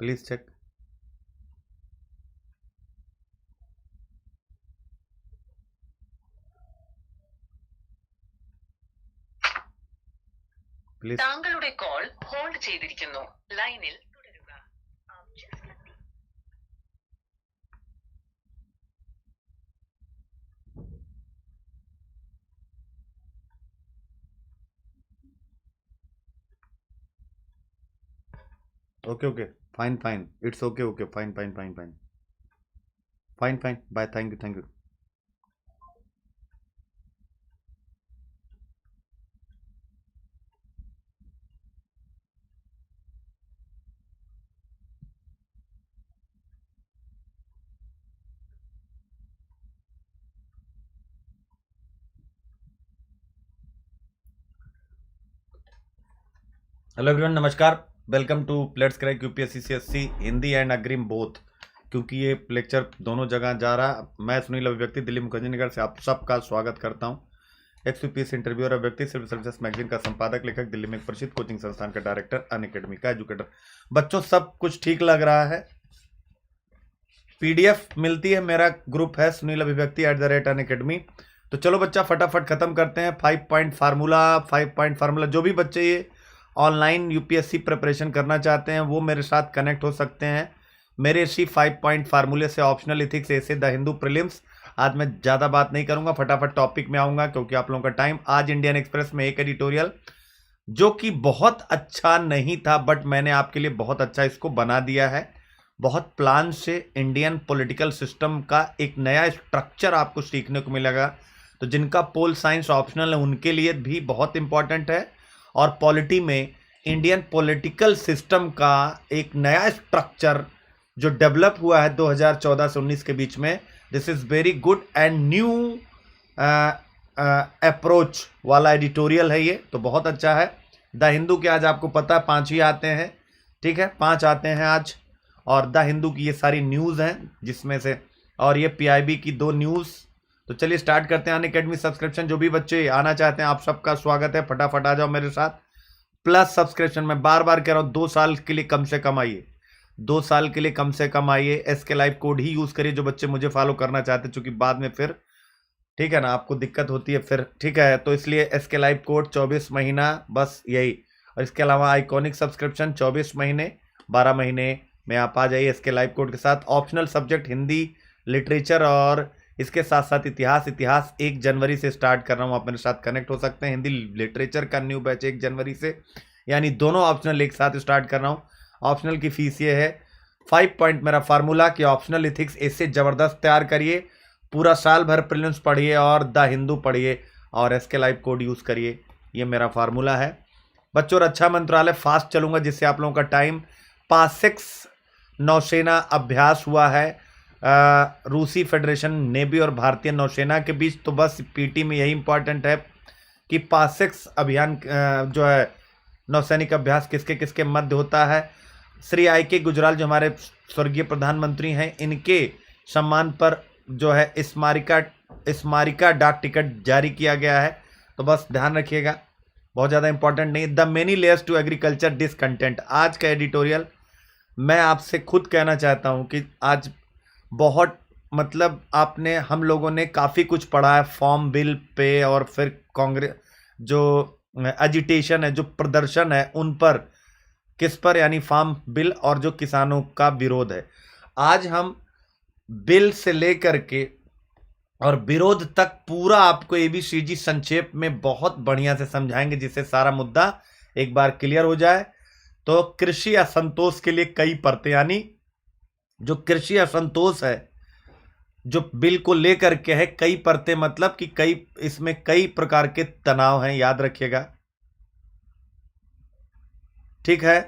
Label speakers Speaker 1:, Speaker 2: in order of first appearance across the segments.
Speaker 1: Please check. Please.
Speaker 2: താങ്കളുടെ call hold ചെയ്തിരിക്കുന്നു. ലൈനിൽ തുടരുക.
Speaker 1: Okay okay, fine fine, it's okay okay, fine fine fine fine fine fine, bye, thank you thank you. Hello everyone, नमस्कार, welcome to let's crack UPSC CSC Hindi and अग्रिम both. क्योंकि ये lecture दोनों जगह जा रहा है, मैं सुनील अभिव्यक्ति दिल्ली मुखर्जी नगर से आप सबका स्वागत करता हूँ। एक्स-यूपीएससी इंटरव्यूअर अभिव्यक्ति सिविल सर्विसेज मैगजीन का संपादक, लेखक, दिल्ली में एक प्रसिद्ध कोचिंग संस्थान का डायरेक्टर, अनअकैडमी का एजुकेटर। बच्चों, सब कुछ ठीक लग रहा है? पीडीएफ मिलती है, मेरा ग्रुप है सुनील अभिव्यक्ति @अनअकैडमी। तो चलो बच्चा, फटाफट खत्म करते हैं। 5 पॉइंट फार्मूला जो भी बच्चे ये ऑनलाइन यूपीएससी प्रिपरेशन करना चाहते हैं वो मेरे साथ कनेक्ट हो सकते हैं। मेरे इसी 5 पॉइंट फार्मूले से ऑप्शनल इथिक्स ऐसे द हिंदू प्रीलिम्स। आज मैं ज़्यादा बात नहीं करूंगा, फटाफट टॉपिक में आऊंगा क्योंकि आप लोगों का टाइम। आज इंडियन एक्सप्रेस में एक एडिटोरियल जो कि बहुत अच्छा नहीं था, बट मैंने आपके लिए बहुत अच्छा इसको बना दिया है। बहुत प्लान से इंडियन पॉलिटिकल सिस्टम का एक नया स्ट्रक्चर आपको सीखने को मिलेगा। तो जिनका पोल साइंस ऑप्शनल है उनके लिए भी बहुत इंपॉर्टेंट है। और पॉलिटी में इंडियन पॉलिटिकल सिस्टम का एक नया स्ट्रक्चर जो डेवलप हुआ है 2014 से 19 के बीच में, this is very good and new approach वाला एडिटोरियल है ये, तो बहुत अच्छा है। द हिंदू के आज आपको पता है 5 ही आते हैं, ठीक है, 5 आते हैं आज। और द हिंदू की ये सारी न्यूज़ हैं जिसमें से, और ये पीआईबी की 2 न्यूज़। तो चलिए स्टार्ट करते हैं। अनअकैडमी सब्सक्रिप्शन जो भी बच्चे आना चाहते हैं आप सबका स्वागत है, फटाफट आ जाओ मेरे साथ। प्लस सब्सक्रिप्शन मैं बार बार कह रहा हूँ, 2 साल के लिए कम से कम आइए, 2 साल के लिए कम से कम आइए। एसके लाइव कोड ही यूज़ करिए जो बच्चे मुझे फॉलो करना चाहते हैं, चूंकि बाद में फिर, ठीक है ना, आपको दिक्कत होती है फिर, ठीक है। तो इसलिए एसके लाइव कोड 24 महीना, बस यही। और इसके अलावा आइकॉनिक सब्सक्रिप्शन 24 महीने, 12 महीने में आप आ जाइए एसके लाइव कोड के साथ। ऑप्शनल सब्जेक्ट हिंदी, लिटरेचर और इसके साथ साथ इतिहास 1 जनवरी से स्टार्ट कर रहा हूँ, आप मेरे साथ कनेक्ट हो सकते हैं। हिंदी लिटरेचर का न्यू बैच 1 जनवरी से, यानी दोनों ऑप्शनल एक साथ स्टार्ट कर रहा हूँ। ऑप्शनल की फीस ये है 5 पॉइंट मेरा फार्मूला कि ऑप्शनल इथिक्स इससे ज़बरदस्त तैयार करिए, पूरा साल भर प्रीलिम्स पढ़िए और द हिंदू पढ़िए और एसके लाइव कोड यूज़ करिए। ये मेरा फार्मूला है बच्चों। रक्षा मंत्रालय फास्ट चलूँगा जिससे आप लोगों का टाइम। पासिक्स नौसेना अभ्यास हुआ है रूसी फेडरेशन नेवी और भारतीय नौसेना के बीच। तो बस पीटी में यही इंपॉर्टेंट है कि पासिक्स अभियान जो है नौसैनिक अभ्यास किसके किसके मध्य होता है। श्री आई.के. गुजराल जो हमारे स्वर्गीय प्रधानमंत्री हैं, इनके सम्मान पर जो है स्मारिका डाक टिकट जारी किया गया है। तो बस ध्यान रखिएगा, बहुत ज़्यादा इंपॉर्टेंट नहीं। The many layers to agriculture discontent, आज का एडिटोरियल मैं आपसे खुद कहना चाहता हूँ कि आज बहुत, मतलब आपने, हम लोगों ने काफ़ी कुछ पढ़ा है फॉर्म बिल पे, और फिर कांग्रेस जो एजिटेशन है, जो प्रदर्शन है उन पर, किस पर, यानी फार्म बिल और जो किसानों का विरोध है। आज हम बिल से लेकर के और विरोध तक पूरा आपको एबीसीडी संक्षेप में बहुत बढ़िया से समझाएंगे, जिससे सारा मुद्दा एक बार क्लियर हो जाए। तो कृषि असंतोष के लिए कई परतें, यानी जो कृषि असंतोष है जो बिल को लेकर के है, कई परतें, मतलब कि कई, इसमें कई प्रकार के तनाव हैं, याद रखिएगा, ठीक है।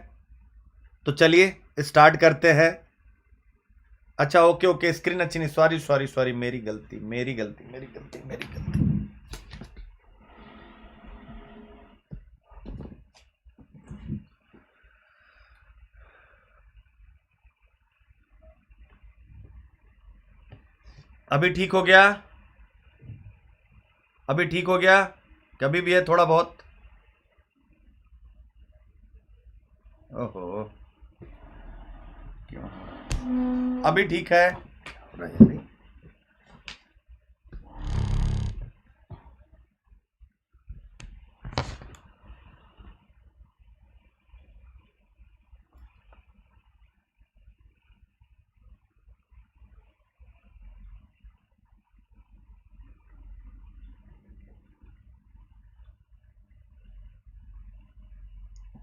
Speaker 1: तो चलिए स्टार्ट करते हैं। अच्छा ओके ओके, स्क्रीन अच्छी नहीं, सॉरी सॉरी सॉरी, मेरी गलती मेरी गलती मेरी गलती मेरी गलती। अभी ठीक हो गया? अभी ठीक हो गया? कभी भी है थोड़ा बहुत? ओहो, क्यों अभी ठीक है? अभी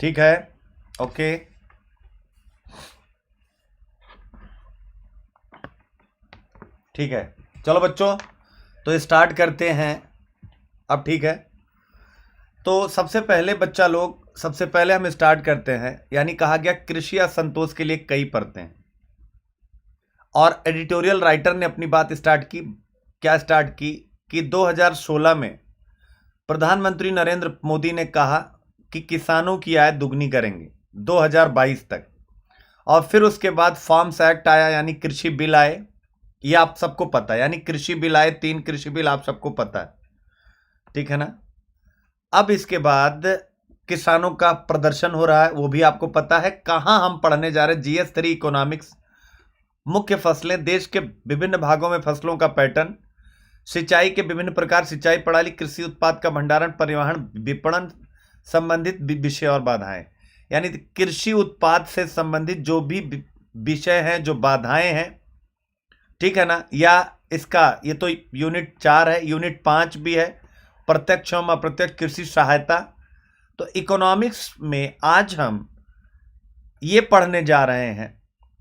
Speaker 1: ठीक है, ओके। ठीक है, चलो बच्चों, तो स्टार्ट करते हैं अब। ठीक है, तो सबसे पहले हम स्टार्ट करते हैं। यानी कहा गया कृषि असंतोष के लिए कई परतें हैं, और एडिटोरियल राइटर ने अपनी बात स्टार्ट की। क्या स्टार्ट की कि 2016 में प्रधानमंत्री नरेंद्र मोदी ने कहा कि किसानों की आय दुगनी करेंगे 2022 तक, और फिर उसके बाद फार्म्स एक्ट आया, यानी कृषि बिल आए। ये आप सबको पता है, यानी कृषि बिल आए, 3 कृषि बिल आप सबको पता है, ठीक है ना। अब इसके बाद किसानों का प्रदर्शन हो रहा है, वो भी आपको पता है। कहां हम पढ़ने जा रहे हैं? GS3 इकोनॉमिक्स, मुख्य फसलें, देश के विभिन्न भागों में फसलों का पैटर्न, सिंचाई के विभिन्न प्रकार, सिंचाई प्रणाली, कृषि उत्पाद का भंडारण, परिवहन, विपणन संबंधित विषय और बाधाएं। यानी कृषि उत्पाद से संबंधित जो भी विषय हैं, जो बाधाएं हैं, ठीक है ना। या इसका ये तो यूनिट 4 है, यूनिट 5 भी है, प्रत्यक्ष एवं अप्रत्यक्ष कृषि सहायता। तो इकोनॉमिक्स में आज हम ये पढ़ने जा रहे हैं।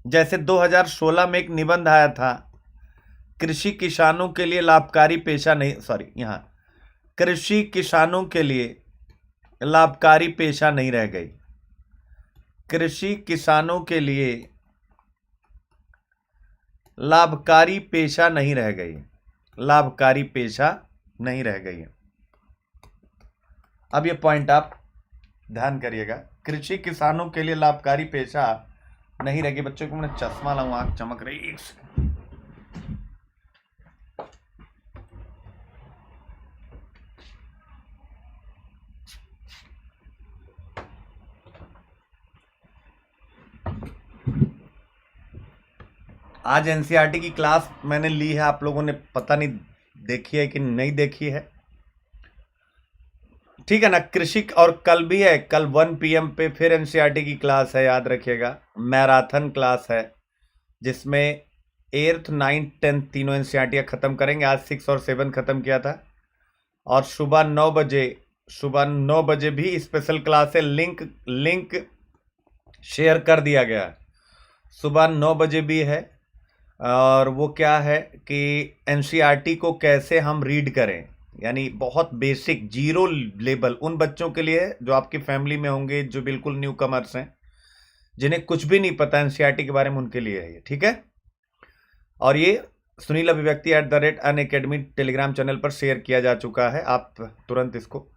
Speaker 1: जैसे 2016 में एक निबंध आया था, कृषि किसानों के लिए लाभकारी पेशा नहीं, यहां कृषि किसानों के लिए लाभकारी पेशा नहीं रह गई। कृषि किसानों के लिए लाभकारी पेशा नहीं रह गई, लाभकारी पेशा नहीं रह गई। अब ये पॉइंट आप ध्यान करिएगा, कृषि किसानों के लिए लाभकारी पेशा नहीं रह गई। बच्चों को मैंने चश्मा लाऊं, आंख चमक रही है। आज एनसीईआरटी की क्लास मैंने ली है, आप लोगों ने पता नहीं देखी है कि नहीं देखी है, ठीक है ना। कृषि, और कल भी है, कल 1 PM पे फिर एनसीईआरटी की क्लास है, याद रखिएगा। मैराथन क्लास है, जिसमें 8th 9th 10th तीनों एनसीईआरटी खत्म करेंगे। आज 6 और 7 खत्म किया था, और सुबह 9 बजे भी स्पेशल क्लास है। लिंक शेयर कर दिया गया है, सुबह 9 बजे भी है। और वो क्या है कि एनसीईआरटी को कैसे हम रीड करें, यानी बहुत बेसिक, जीरो लेवल उन बच्चों के लिए जो आपकी फैमिली में होंगे, जो बिल्कुल न्यू कमर्स हैं, जिन्हें कुछ भी नहीं पता एनसीईआरटी के बारे में, उनके लिए है ये, ठीक है। और ये सुनील अभिव्यक्ति @अनअकैडमी टेलीग्राम चैनल पर शेयर किया जा चुका है, आप तुरंत इसको।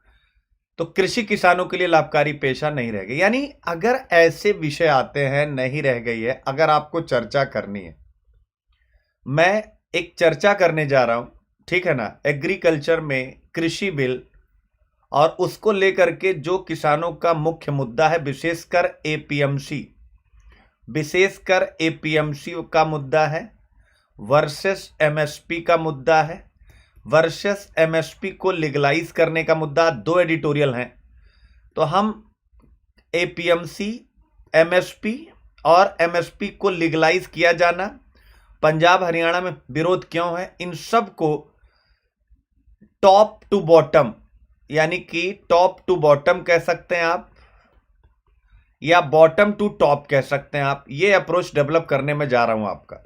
Speaker 1: तो कृषि किसानों के लिए लाभकारी पेशा नहीं रह गई, यानी अगर ऐसे विषय आते हैं, नहीं रह गई है, अगर आपको चर्चा करनी है, मैं एक चर्चा करने जा रहा हूं, ठीक है ना। एग्रीकल्चर में कृषि बिल और उसको लेकर के जो किसानों का मुख्य मुद्दा है, विशेषकर एपीएमसी का मुद्दा है, वर्सेस एमएसपी का मुद्दा है, वर्सेस एमएसपी को लीगलाइज करने का मुद्दा। 2 एडिटोरियल हैं, तो हम एपीएमसी, एमएसपी और एमएसपी को लीगलाइज किया जाना, पंजाब हरियाणा में विरोध क्यों है, इन सब को टॉप टू बॉटम, यानी कि टॉप टू बॉटम कह सकते हैं आप, या बॉटम टू टॉप कह सकते हैं आप। ये अप्रोच डेवलप करने में जा रहा हूं आपका।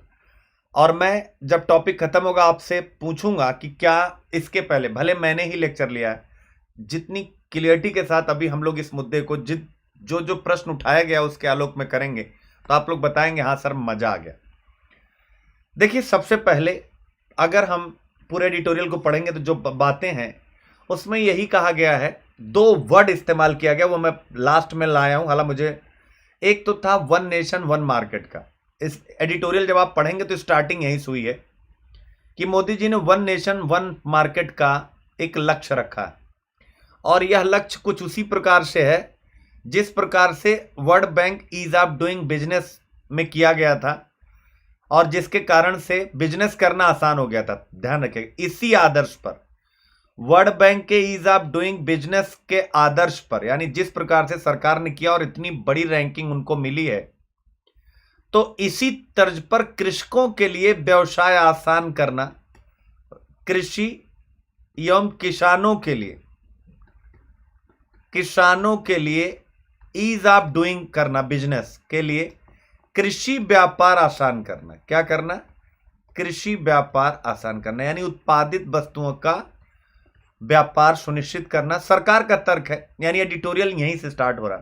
Speaker 1: और मैं जब टॉपिक खत्म होगा आपसे पूछूंगा कि क्या इसके पहले, भले मैंने ही लेक्चर लिया है, जितनी क्लियरिटी के साथ अभी हम लोग इस मुद्दे को जो प्रश्न उठाया गया उसके आलोक में करेंगे, तो आप लोग बताएंगे हाँ सर मजा आ गया। देखिए, सबसे पहले अगर हम पूरे एडिटोरियल को पढ़ेंगे तो जो बातें हैं उसमें यही कहा गया है, 2 वर्ड इस्तेमाल किया गया, वो मैं लास्ट में लाया हूं। हालांकि मुझे एक तो था 1 नेशन 1 मार्केट का। इस एडिटोरियल जब आप पढ़ेंगे तो स्टार्टिंग यही से हुई है कि मोदी जी ने 1 नेशन 1 मार्केट का एक लक्ष्य रखा है, और यह लक्ष्य कुछ उसी प्रकार से है जिस प्रकार से World Bank ease of doing business में किया गया था और जिसके कारण से बिजनेस करना आसान हो गया था। ध्यान रखिएगा, इसी आदर्श पर, वर्ल्ड बैंक के ईज ऑफ डूइंग बिजनेस के आदर्श पर, यानी जिस प्रकार से सरकार ने किया और इतनी बड़ी रैंकिंग उनको मिली है, तो इसी तर्ज पर कृषकों के लिए व्यवसाय आसान करना, कृषि एवं किसानों के लिए ईज ऑफ डूइंग करना, बिजनेस के लिए कृषि व्यापार आसान करना। क्या करना? कृषि व्यापार आसान करना, यानी उत्पादित वस्तुओं का व्यापार सुनिश्चित करना सरकार का तर्क है। यानी एडिटोरियल यहीं से स्टार्ट हो रहा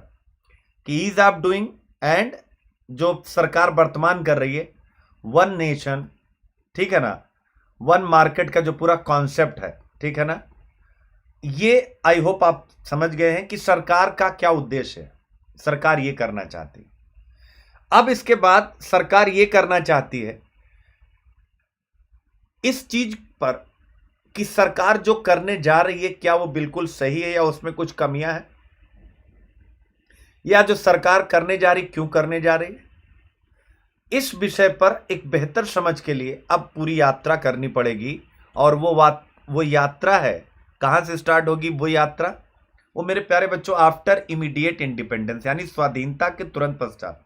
Speaker 1: कि ईज ऑफ डूइंग एंड जो सरकार वर्तमान कर रही है, वन नेशन, ठीक है ना, वन मार्केट का जो पूरा कॉन्सेप्ट है, ठीक है ना, ये आई होप आप समझ गए हैं कि सरकार का क्या उद्देश्य है। सरकार ये करना चाहती है। अब इसके बाद सरकार ये करना चाहती है इस चीज पर कि सरकार जो करने जा रही है क्या वो बिल्कुल सही है या उसमें कुछ कमियां हैं, या जो सरकार करने जा रही क्यों करने जा रही है। इस विषय पर एक बेहतर समझ के लिए अब पूरी यात्रा करनी पड़ेगी। और वो यात्रा है, कहां से स्टार्ट होगी वो यात्रा? वो मेरे प्यारे बच्चों आफ्टर इमीडिएट इंडिपेंडेंस, यानी स्वाधीनता के तुरंत पश्चात।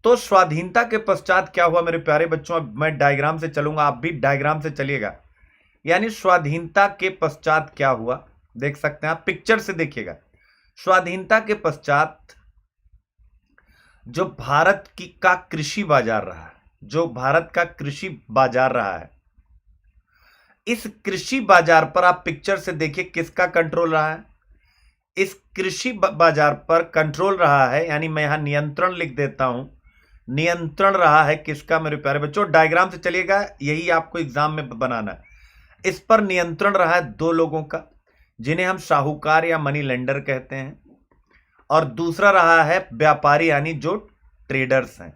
Speaker 1: तो स्वाधीनता के पश्चात क्या हुआ मेरे प्यारे बच्चों? अब मैं डायग्राम से चलूंगा, आप भी डायग्राम से चलिएगा। यानी स्वाधीनता के पश्चात क्या हुआ, देख सकते हैं आप, पिक्चर से देखिएगा। स्वाधीनता के पश्चात जो भारत का कृषि बाजार रहा है, जो भारत का कृषि बाजार रहा है, इस कृषि बाजार पर आप पिक्चर से देखिए किसका कंट्रोल रहा है। इस कृषि बाजार पर कंट्रोल रहा है, यानी मैं यहां नियंत्रण लिख देता हूं, नियंत्रण रहा है किसका मेरे प्यारे बच्चों? डायग्राम से चलिएगा, यही आपको एग्जाम में बनाना है। इस पर नियंत्रण रहा है दो लोगों का, जिन्हें हम साहूकार या मनी लेंडर कहते हैं, और दूसरा रहा है व्यापारी, यानी जो ट्रेडर्स हैं।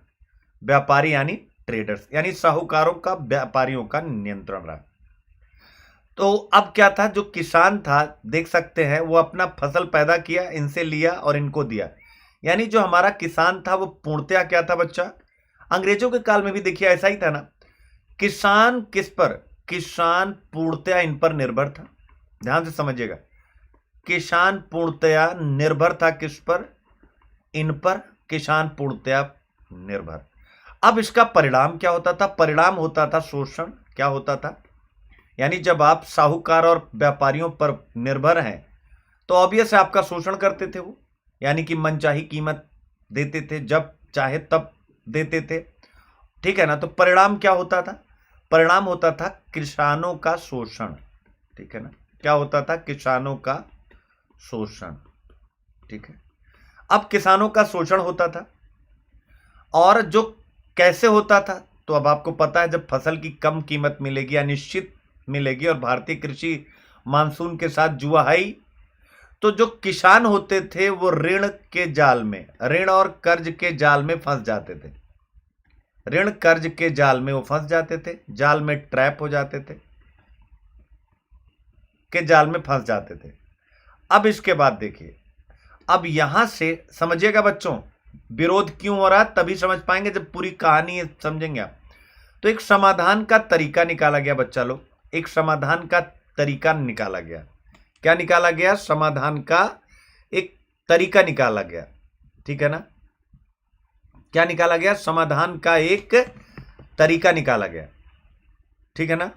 Speaker 1: व्यापारी यानी ट्रेडर्स, यानी साहूकारों का व्यापारियों का नियंत्रण रहा। तो अब क्या था, जो किसान था देख सकते हैं वो अपना फसल पैदा किया, इनसे लिया और इनको दिया। यानी जो हमारा किसान था वो पूर्णतया क्या था बच्चा? अंग्रेजों के काल में भी देखिए ऐसा ही था ना। किसान किस पर? किसान पूर्णतया इन पर निर्भर था। ध्यान से समझिएगा, किसान पूर्णतया निर्भर था किस पर? इन पर। किसान पूर्णतया निर्भर। अब इसका परिणाम क्या होता था? परिणाम होता था शोषण। क्या होता था? यानी जब आप साहूकार और व्यापारियों पर निर्भर हैं तो ऑब्वियस है आपका शोषण करते थे वो, यानी कि मनचाही कीमत देते थे, जब चाहे तब देते थे, ठीक है ना। तो परिणाम क्या होता था? परिणाम होता था किसानों का शोषण, ठीक है ना। क्या होता था? किसानों का शोषण, ठीक है। अब किसानों का शोषण होता था, और जो कैसे होता था, तो अब आपको पता है जब फसल की कम कीमत मिलेगी या निश्चित मिलेगी और भारतीय कृषि मानसून के साथ जुआ है, तो जो किसान होते थे वो ऋण के जाल में, ऋण और कर्ज के जाल में फंस जाते थे। ऋण कर्ज के जाल में वो फंस जाते थे, जाल में ट्रैप हो जाते थे, के जाल में फंस जाते थे। अब इसके बाद देखिए, अब यहां से समझिएगा बच्चों विरोध क्यों हो रहा है, तभी समझ पाएंगे जब पूरी कहानी समझेंगे आप। तो एक समाधान का तरीका निकाला गया बच्चा लोग, एक समाधान का तरीका निकाला गया। क्या निकाला गया? समाधान का एक तरीका निकाला गया, ठीक है ना। क्या निकाला गया? समाधान का एक तरीका निकाला गया, ठीक है ना।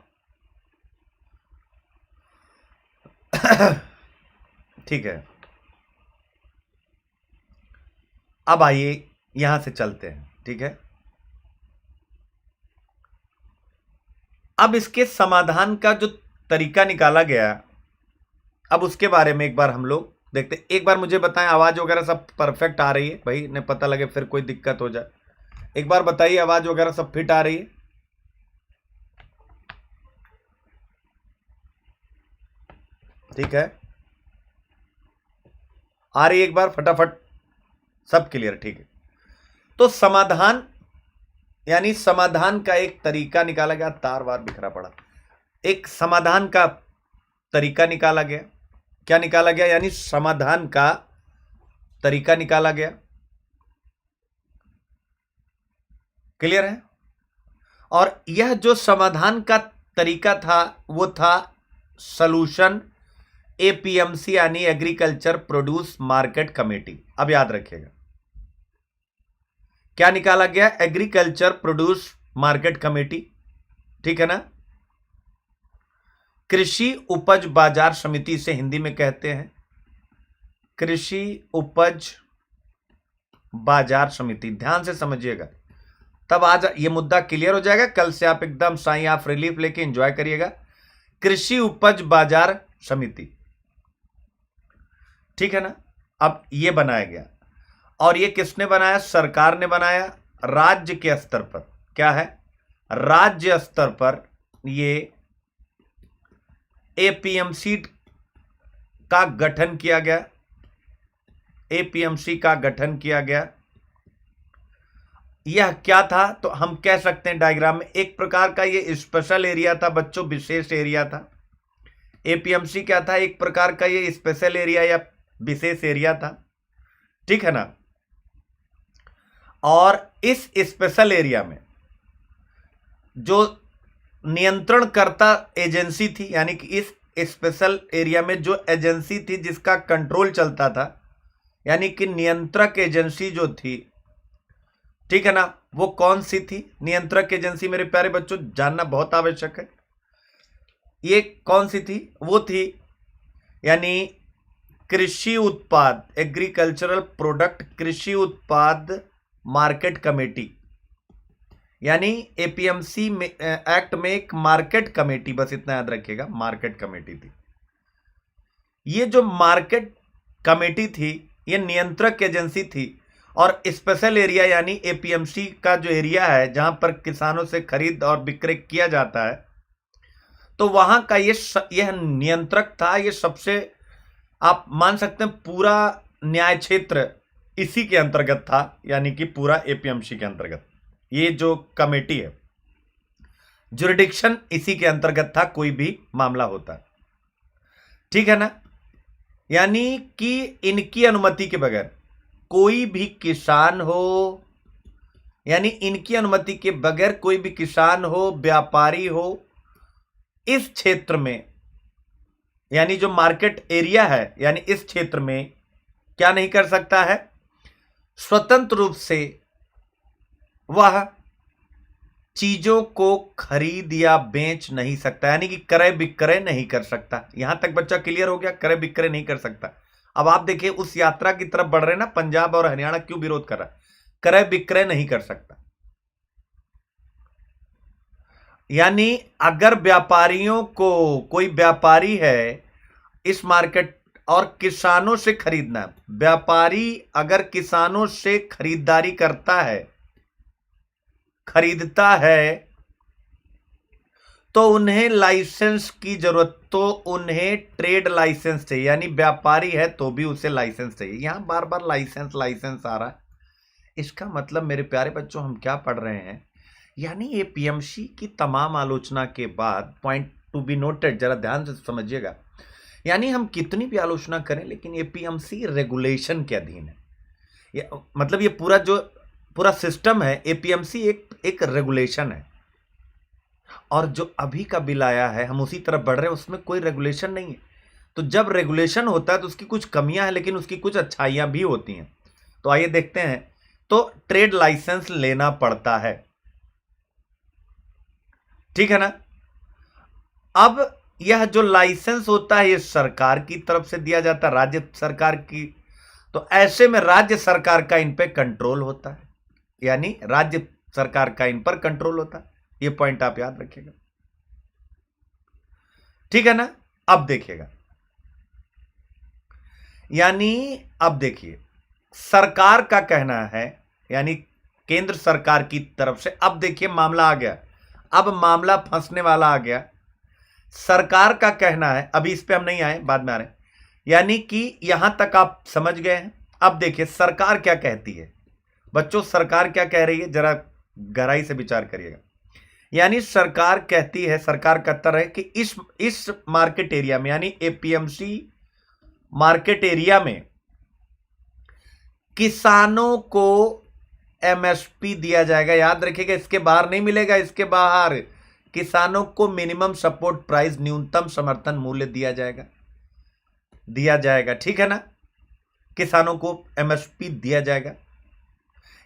Speaker 1: ठीक है, अब आइए यहां से चलते हैं, ठीक है। अब इसके समाधान का जो तरीका निकाला गया, अब उसके बारे में एक बार हम लोग देखते हैं। एक बार मुझे बताएं आवाज वगैरह सब परफेक्ट आ रही है भाई, ने पता लगे फिर कोई दिक्कत हो जाए। एक बार बताइए आवाज वगैरह सब फिट आ रही है? ठीक है, आ रही है एक बार फटाफट, सब क्लियर, ठीक है। तो समाधान, यानी समाधान का एक तरीका निकाला गया। तार वार बिखरा पड़ा। एक समाधान का तरीका निकाला गया। क्या निकाला गया? यानी समाधान का तरीका निकाला गया। क्लियर है? और यह जो समाधान का तरीका था वो था सॉल्यूशन एपीएमसी यानी एग्रीकल्चर प्रोड्यूस मार्केट कमेटी। अब याद रखिएगा क्या निकाला गया, एग्रीकल्चर प्रोड्यूस मार्केट कमेटी, ठीक है ना। कृषि उपज बाजार समिति से हिंदी में कहते हैं कृषि उपज बाजार समिति। ध्यान से समझिएगा तब आज ये मुद्दा क्लियर हो जाएगा, कल से आप एकदम साई ऑफ रिलीफ लेके एंजॉय करिएगा। कृषि उपज बाजार समिति, ठीक है ना। अब ये बनाया गया और ये किसने बनाया, सरकार ने बनाया। राज्य के स्तर पर क्या है, राज्य स्तर पर ये एपीएमसी का गठन किया गया, एपीएमसी का गठन किया गया। यह क्या था तो हम कह सकते हैं डायग्राम में एक प्रकार का ये स्पेशल एरिया था बच्चों, विशेष एरिया था। एपीएमसी क्या था, एक प्रकार का ये स्पेशल एरिया या विशेष एरिया था, ठीक है ना। और इस स्पेशल एरिया में जो नियंत्रणकर्ता एजेंसी थी, यानी कि इस स्पेशल एरिया में जो एजेंसी थी जिसका कंट्रोल चलता था, यानी कि नियंत्रक एजेंसी जो थी, ठीक है ना, वो कौन सी थी नियंत्रक एजेंसी, मेरे प्यारे बच्चों जानना बहुत आवश्यक है। ये कौन सी थी, वो थी यानी कृषि उत्पाद एग्रीकल्चरल प्रोडक्ट कृषि उत्पाद मार्केट कमेटी, यानी एपीएमसी में एक्ट में एक मार्केट कमेटी, बस इतना याद रखिएगा, मार्केट कमेटी थी। ये जो मार्केट कमेटी थी ये नियंत्रक एजेंसी थी और स्पेशल एरिया यानी एपीएमसी का जो एरिया है जहां पर किसानों से खरीद और विक्रय किया जाता है, तो वहां का यह नियंत्रक था। ये सबसे आप मान सकते हैं पूरा न्याय क्षेत्र इसी के अंतर्गत था, यानी कि पूरा एपीएमसी के अंतर्गत ये जो कमेटी है, जुरिडिक्शन इसी के अंतर्गत था, कोई भी मामला होता, ठीक है ना। यानी कि इनकी अनुमति के बगैर कोई भी किसान हो, यानी इनकी अनुमति के बगैर कोई भी किसान हो, व्यापारी हो, इस क्षेत्र में यानी जो मार्केट एरिया है यानी इस क्षेत्र में क्या नहीं कर सकता है, स्वतंत्र रूप से वह चीजों को खरीद या बेच नहीं सकता, यानी कि क्रय विक्रय नहीं कर सकता। यहां तक बच्चा क्लियर हो गया, क्रय विक्रय नहीं कर सकता। अब आप देखिए उस यात्रा की तरफ बढ़ रहे हैं ना, पंजाब और हरियाणा क्यों विरोध कर रहा है, क्रय विक्रय नहीं कर सकता। यानी अगर व्यापारियों को, कोई व्यापारी है इस मार्केट और किसानों से खरीदना, व्यापारी अगर किसानों से खरीदारी करता है, खरीदता है, तो उन्हें लाइसेंस की जरूरत, तो उन्हें ट्रेड लाइसेंस चाहिए, यानी व्यापारी है तो भी उसे लाइसेंस चाहिए। यहां बार बार लाइसेंस लाइसेंस आ रहा है, इसका मतलब मेरे प्यारे बच्चों हम क्या पढ़ रहे हैं, यानी एपीएमसी की तमाम आलोचना के बाद, पॉइंट टू बी नोटेड, जरा ध्यान से समझिएगा, यानी हम कितनी भी आलोचना करें लेकिन एपीएमसी रेगुलेशन के अधीन है। मतलब ये पूरा जो पूरा सिस्टम है एपीएमसी एक रेगुलेशन है, और जो अभी का बिल आया है हम उसी तरफ बढ़ रहे हैं, उसमें कोई रेगुलेशन नहीं है। तो जब रेगुलेशन होता है तो उसकी कुछ कमियां हैं लेकिन उसकी कुछ अच्छाइयां भी होती हैं। तो आइए देखते हैं। तो ट्रेड लाइसेंस लेना पड़ता है, ठीक है ना। अब यह जो लाइसेंस होता है ये सरकार की तरफ से दिया जाता है, राज्य सरकार की। तो ऐसे में राज्य सरकार का इन पे कंट्रोल होता है, यानी राज्य सरकार का इन पर कंट्रोल होता है। ये पॉइंट आप याद रखिएगा, ठीक है ना। अब देखिएगा, यानी अब देखिए सरकार का कहना है, यानी केंद्र सरकार की तरफ से। अब देखिए मामला आ गया, अब मामला फंसने वाला आ गया। सरकार का कहना है, अभी इस पे हम नहीं आए, बाद में आ रहे हैं, यानी कि यहां तक आप समझ गए हैं। अब देखिए सरकार क्या कहती है बच्चों, सरकार क्या कह रही है, जरा गहराई से विचार करिएगा। यानी सरकार कहती है, सरकार का तरह है कि इस मार्केट एरिया में, यानी एपीएमसी मार्केट एरिया में किसानों को एमएसपी दिया जाएगा। याद रखिएगा, इसके बाहर नहीं मिलेगा। इसके बाहर किसानों को मिनिमम सपोर्ट प्राइस, न्यूनतम समर्थन मूल्य दिया जाएगा। ठीक है ना, किसानों को एमएसपी दिया जाएगा,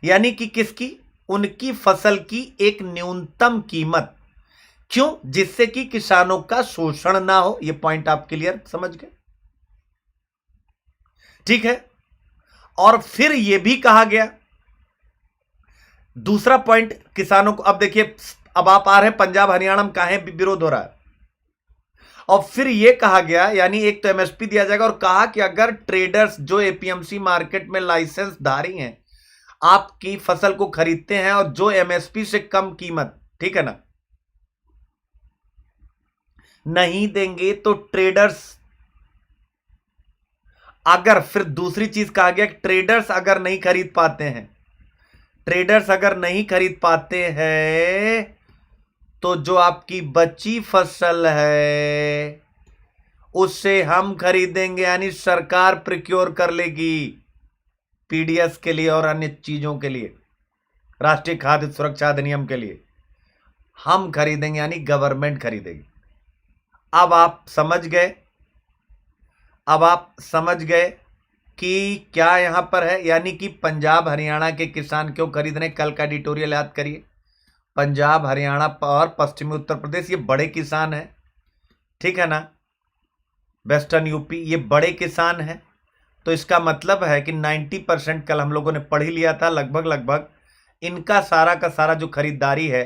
Speaker 1: यानी कि किसकी, उनकी फसल की एक न्यूनतम कीमत। क्यों? जिससे कि किसानों का शोषण ना हो। यह पॉइंट आप क्लियर समझ गए? ठीक है। और फिर यह भी कहा गया, दूसरा पॉइंट किसानों को, अब देखिए, अब आप आ रहे हैं पंजाब हरियाणा में काहे विरोध हो रहा है। और फिर यह कहा गया, यानी एक तो एमएसपी दिया जाएगा, और कहा कि अगर ट्रेडर्स जो एपीएमसी मार्केट में लाइसेंस धारी हैं, आपकी फसल को खरीदते हैं और जो एमएसपी से कम कीमत, ठीक है ना, नहीं देंगे तो ट्रेडर्स, अगर, फिर दूसरी चीज कहा गया कि ट्रेडर्स अगर नहीं खरीद पाते हैं तो जो आपकी बची फसल है उससे हम खरीदेंगे, यानी सरकार प्रिक्योर कर लेगी पीडीएस के लिए और अन्य चीजों के लिए, राष्ट्रीय खाद्य सुरक्षा अधिनियम के लिए हम खरीदेंगे, यानी गवर्नमेंट खरीदेगी। अब आप समझ गए कि क्या यहां पर है, यानी कि पंजाब हरियाणा के किसान क्यों खरीद रहे हैं। कल का एडिटोरियल याद करिए, पंजाब हरियाणा और पश्चिमी उत्तर प्रदेश ये बड़े किसान हैं, ठीक है ना, वेस्टर्न यूपी ये बड़े किसान हैं। तो इसका मतलब है कि 90% कल हम लोगों ने पढ़ ही लिया था, लगभग इनका सारा का सारा जो खरीदारी है,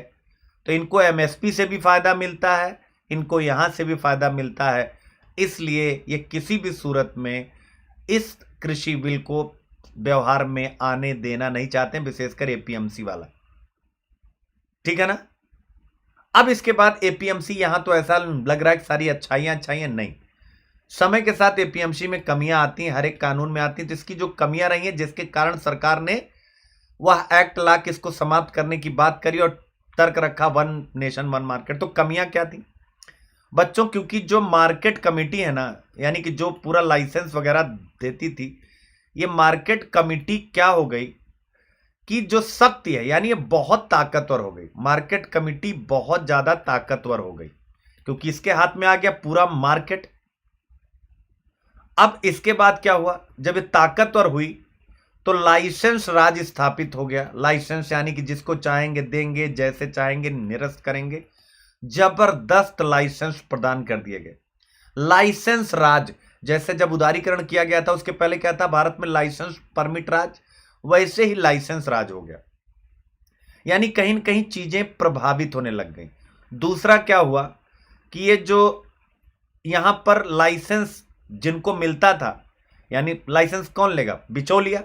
Speaker 1: तो इनको एमएसपी से भी फायदा मिलता है, इनको यहां से भी फायदा मिलता है। इसलिए ये किसी भी सूरत में इस कृषि बिल को व्यवहार में आने देना नहीं चाहते, विशेषकर एपीएमसी वाला, ठीक है ना। अब इसके बाद एपीएमसी, यहां तो ऐसा लग रहा है कि सारी अच्छाइयां नहीं, समय के साथ एपीएमसी में कमियां आती हैं, हर एक कानून में आती हैं। तो इसकी जो कमियां रही हैं, जिसके कारण सरकार ने वह एक्ट ला के इसको समाप्त करने की बात करी और तर्क रखा वन नेशन वन मार्केट। तो कमियां क्या थी बच्चों? क्योंकि जो मार्केट कमेटी है ना, यानी कि जो पूरा लाइसेंस वगैरह देती थी, ये मार्केट कमेटी क्या हो गई कि जो शक्ति है, यानी ये बहुत ताकतवर हो गई। मार्केट कमेटी बहुत ज्यादा ताकतवर हो गई क्योंकि इसके हाथ में आ गया पूरा मार्केट। अब इसके बाद क्या हुआ, जब ये ताकतवर हुई तो लाइसेंस राज स्थापित हो गया। लाइसेंस यानी कि जिसको चाहेंगे देंगे, जैसे चाहेंगे निरस्त करेंगे। जबरदस्त लाइसेंस प्रदान कर दिए गए। लाइसेंस राज, जैसे जब उदारीकरण किया गया था उसके पहले क्या था, भारत में लाइसेंस परमिट राज, वैसे ही लाइसेंस राज हो गया, यानी कहीं न कहीं चीजें प्रभावित होने लग गई। दूसरा क्या हुआ कि ये जो यहां पर लाइसेंस जिनको मिलता था, यानी लाइसेंस कौन लेगा, बिचौलिया।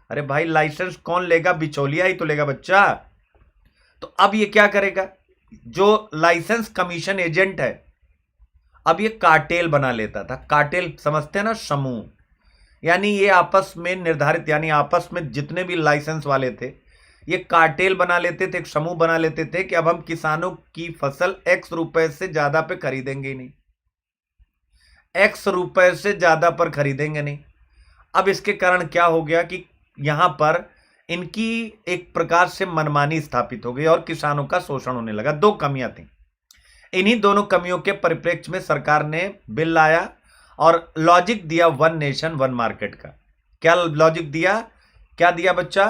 Speaker 1: अरे भाई लाइसेंस कौन लेगा, बिचौलिया ही तो लेगा बच्चा। तो अब ये क्या करेगा, जो लाइसेंस कमीशन एजेंट है, अब ये कार्टेल बना लेता था। कार्टेल समझते हैं ना, समूह, यानी ये आपस में निर्धारित, यानी आपस में जितने भी लाइसेंस वाले थे ये कार्टेल बना लेते थे, एक समूह बना लेते थे कि अब हम किसानों की फसल X रुपए से ज्यादा पे खरीदेंगे ही नहीं, X रुपए से ज्यादा पर खरीदेंगे नहीं। अब इसके कारण क्या हो गया कि यहां पर इनकी एक प्रकार से मनमानी स्थापित हो गई और किसानों का शोषण होने लगा। दो कमियां थी। इन्हीं दोनों कमियों के परिप्रेक्ष्य में सरकार ने बिल लाया और लॉजिक दिया वन नेशन वन मार्केट का। क्या लॉजिक दिया, क्या दिया बच्चा,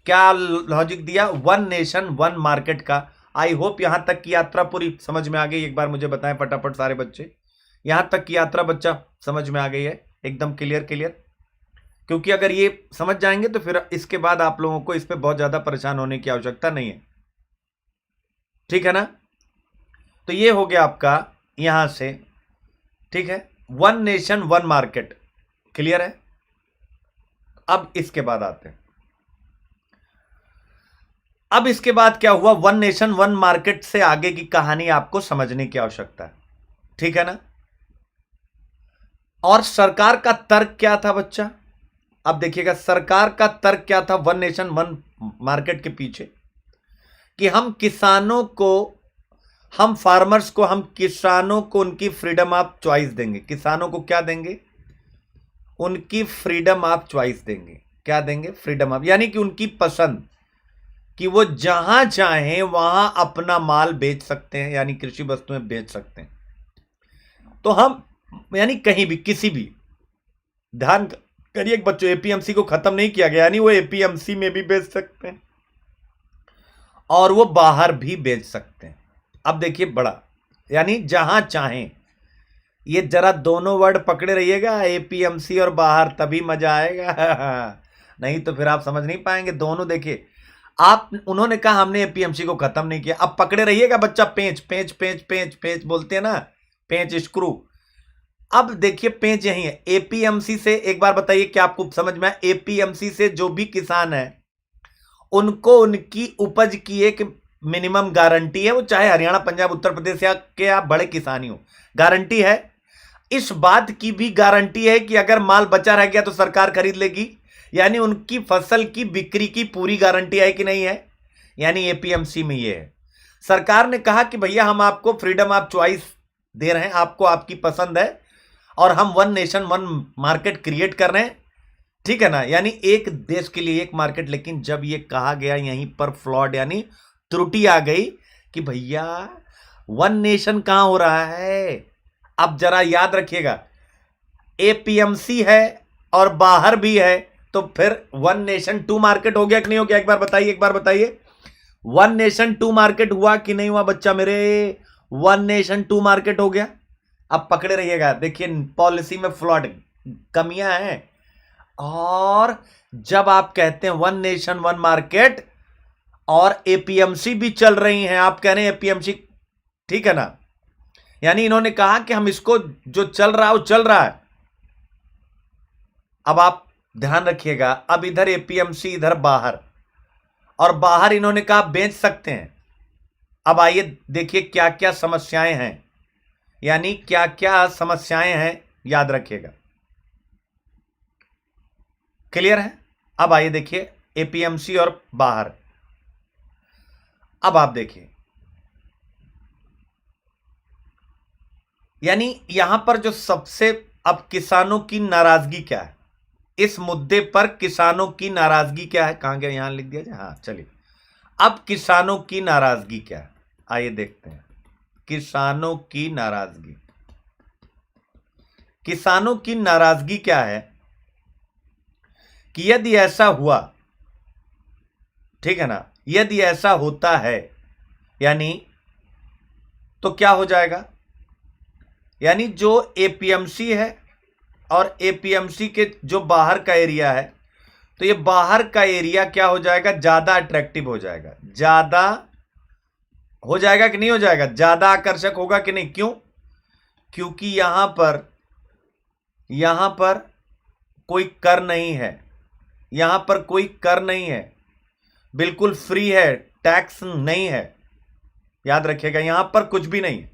Speaker 1: क्या लॉजिक दिया, वन नेशन वन मार्केट का। आई होप यहां तक की यात्रा पूरी समझ में आ गई। एक बार मुझे बताएं फटाफट सारे बच्चे, यहां तक की यात्रा बच्चा समझ में आ गई है, एकदम क्लियर। क्योंकि अगर ये समझ जाएंगे तो फिर इसके बाद आप लोगों को इस पे बहुत ज्यादा परेशान होने की आवश्यकता नहीं है, ठीक है ना। तो ये हो गया आपका यहां से, ठीक है, one nation one market, clear है। अब इसके बाद आते हैं, अब इसके बाद क्या हुआ, वन नेशन वन मार्केट से आगे की कहानी आपको समझने की आवश्यकता है, ठीक है ना। और सरकार का तर्क क्या था बच्चा, अब देखिएगा सरकार का तर्क क्या था वन नेशन वन मार्केट के पीछे, कि हम किसानों को, हम फार्मर्स को, हम किसानों को उनकी फ्रीडम ऑफ चॉइस देंगे। किसानों को क्या देंगे, उनकी फ्रीडम ऑफ चॉइस देंगे। क्या देंगे, फ्रीडम ऑफ, यानी कि उनकी पसंद कि वो जहां चाहें वहां अपना माल बेच सकते हैं, यानी कृषि वस्तुएं बेच सकते हैं। तो हम यानी कहीं भी किसी भी, ध्यान करिए बच्चों, एपीएमसी को खत्म नहीं किया गया, यानी वो एपीएमसी में भी बेच सकते हैं और वो बाहर भी बेच सकते हैं। अब देखिए बड़ा, यानी जहां चाहें, ये जरा दोनों वर्ड पकड़े रहिएगा, एपीएमसी और बाहर, तभी मजा आएगा नहीं तो फिर आप समझ नहीं पाएंगे। दोनों देखिए, आप, उन्होंने कहा हमने एपीएमसी को खत्म नहीं किया, अब पकड़े रहिएगा बच्चा, पेंच पेंच पेंच पेंच पेंच बोलते हैं ना, पेंच स्क्रू। अब देखिए पेंच यही है, एपीएमसी से एक बार बताइए क्या आपको समझ में आया, एपीएमसी से जो भी किसान है उनको उनकी उपज की एक मिनिमम गारंटी है, वो चाहे हरियाणा, पंजाब, उत्तर प्रदेश या के आप बड़े किसान ही हो, गारंटी है। इस बात की भी गारंटी है कि अगर माल बचा रह गया तो सरकार खरीद लेगी, यानी उनकी फसल की बिक्री की पूरी गारंटी है कि नहीं है, यानी एपीएमसी में ये है। सरकार ने कहा कि भैया हम आपको फ्रीडम ऑफ चॉइस दे रहे हैं, आपको आपकी पसंद है, और हम one nation one market create कर रहे हैं, ठीक है ना, यानी एक देश के लिए एक मार्केट। लेकिन जब ये कहा गया यहीं पर फ्लॉड यानी त्रुटि आ गई कि भैया वन नेशन कहां हो रहा है। अब जरा याद रखिएगा, एपीएमसी है और बाहर भी है, तो फिर वन नेशन टू मार्केट हो गया कि नहीं हो गया, एक बार बताइए, एक बार बताइए, वन नेशन टू मार्केट हुआ कि नहीं हुआ बच्चा मेरे, वन नेशन टू मार्केट हो गया। अब पकड़े रहिएगा, देखिए पॉलिसी में फ्लॉड, कमियां हैं। और जब आप कहते हैं वन नेशन वन मार्केट और एपीएमसी भी चल रही हैं, आप कह रहे हैं एपीएमसी, ठीक है ना, यानी इन्होंने कहा कि हम इसको जो चल रहा है वो चल रहा है। अब आप ध्यान रखिएगा, अब इधर एपीएमसी, इधर बाहर, और बाहर इन्होंने कहा बेच सकते हैं। अब आइए देखिए क्या क्या समस्याएं हैं, यानी क्या क्या समस्याएं हैं, याद रखिएगा, क्लियर है। अब आइए देखिए एपीएमसी और बाहर। अब आप देखिए, यानी यहां पर जो सबसे, अब किसानों की नाराजगी क्या है, इस मुद्दे पर किसानों की नाराजगी क्या है, कहां गया, यहां लिख दिया जाए, हाँ चलिए। अब किसानों की नाराजगी क्या है, आइए देखते हैं। किसानों की नाराजगी, किसानों की नाराजगी क्या है कि यदि ऐसा हुआ, ठीक है ना, यदि ऐसा होता है, यानी तो क्या हो जाएगा, यानी जो एपीएमसी है और एपीएमसी के जो बाहर का एरिया है, तो ये बाहर का एरिया क्या हो जाएगा, ज्यादा अट्रैक्टिव हो जाएगा, ज्यादा हो जाएगा कि नहीं हो जाएगा, ज्यादा आकर्षक होगा कि नहीं, क्यों, क्योंकि यहां पर कोई कर नहीं है, यहां पर कोई कर नहीं है, बिल्कुल फ्री है, टैक्स नहीं है, याद रखिएगा यहां पर कुछ भी नहीं है,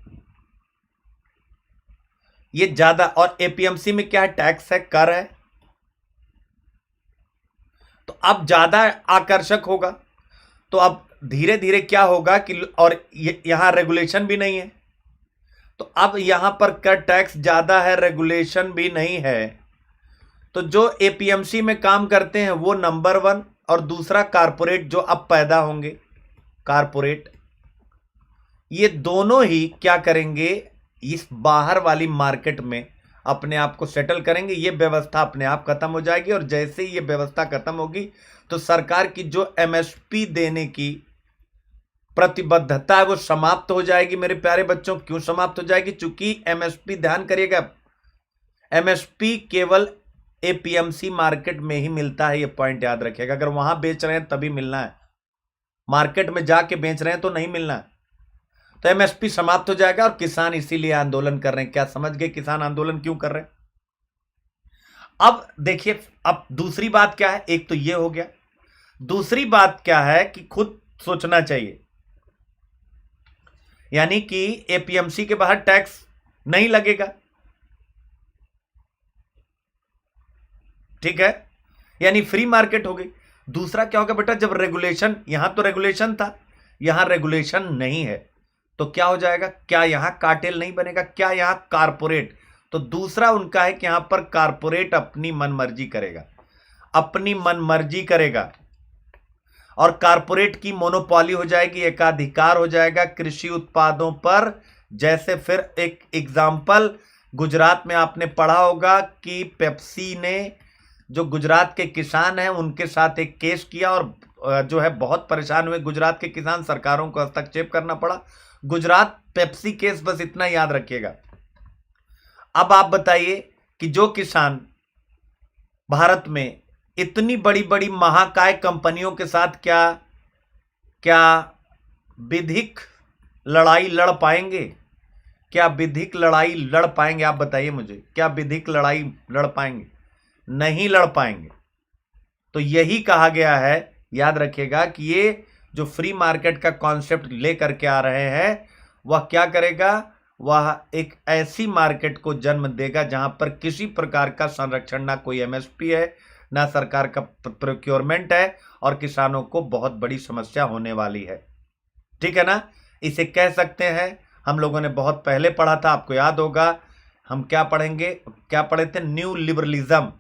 Speaker 1: ये ज्यादा। और एपीएमसी में क्या है, टैक्स है, कर है, तो अब ज्यादा आकर्षक होगा। तो अब धीरे धीरे क्या होगा कि, और यहां रेगुलेशन भी नहीं है, तो अब यहां पर कर टैक्स ज्यादा है, रेगुलेशन भी नहीं है, तो जो एपीएमसी में काम करते हैं वो नंबर वन, और दूसरा कारपोरेट जो अब पैदा होंगे, कारपोरेट, ये दोनों ही क्या करेंगे, इस बाहर वाली मार्केट में अपने आप को सेटल करेंगे, ये व्यवस्था अपने आप खत्म हो जाएगी। और जैसे ही ये व्यवस्था खत्म होगी तो सरकार की जो एमएसपी देने की प्रतिबद्धता है वो समाप्त हो जाएगी मेरे प्यारे बच्चों। क्यों समाप्त हो जाएगी, चूंकि एमएसपी, ध्यान करिएगा, एमएसपी केवल एपीएमसी मार्केट में ही मिलता है, ये पॉइंट याद रखिएगा। अगर वहां बेच रहे हैं तभी मिलना है, मार्केट में जाके बेच रहे हैं तो नहीं मिलना है। तो एमएसपी समाप्त हो जाएगा और किसान इसीलिए आंदोलन कर रहे हैं। क्या समझ गए किसान आंदोलन क्यों कर रहे हैं? अब देखिए, अब दूसरी बात क्या है, एक तो ये हो गया, दूसरी बात क्या है कि खुद सोचना चाहिए, यानी कि एपीएमसी के बाहर टैक्स नहीं लगेगा, ठीक है, यानी फ्री मार्केट हो गई। दूसरा क्या होगा बेटा, जब रेगुलेशन, यहां तो रेगुलेशन था, यहां रेगुलेशन नहीं है, तो क्या हो जाएगा, क्या यहां कार्टेल नहीं बनेगा, क्या यहां कारपोरेट, तो दूसरा उनका है कि यहां पर कारपोरेट अपनी मनमर्जी करेगा। अपनी मनमर्जी करेगा और कारपोरेट की मोनोपोली हो जाएगी, एकाधिकार हो जाएगा कृषि उत्पादों पर। जैसे फिर एक एग्जाम्पल गुजरात में आपने पढ़ा होगा कि पेप्सी ने जो गुजरात के किसान हैं उनके साथ एक केस किया और जो है बहुत परेशान हुए गुजरात के किसान, सरकारों को हस्तक्षेप करना पड़ा। गुजरात पेप्सी केस, बस इतना याद रखिएगा। अब आप बताइए कि जो किसान भारत में इतनी बड़ी बड़ी महाकाय कंपनियों के साथ क्या विधिक लड़ाई लड़ पाएंगे? क्या विधिक लड़ाई लड़ पाएंगे? आप बताइए मुझे, क्या विधिक लड़ाई लड़ पाएंगे? नहीं लड़ पाएंगे। तो यही कहा गया है, याद रखिएगा कि ये जो फ्री मार्केट का कॉन्सेप्ट लेकर के आ रहे हैं वह क्या करेगा, वह एक ऐसी मार्केट को जन्म देगा जहां पर किसी प्रकार का संरक्षण, ना कोई एमएसपी है, ना सरकार का प्रोक्योरमेंट है, और किसानों को बहुत बड़ी समस्या होने वाली है। ठीक है ना? इसे कह सकते हैं, हम लोगों ने बहुत पहले पढ़ा था, आपको याद होगा। हम क्या पढ़ेंगे, क्या पढ़े थे? New liberalism,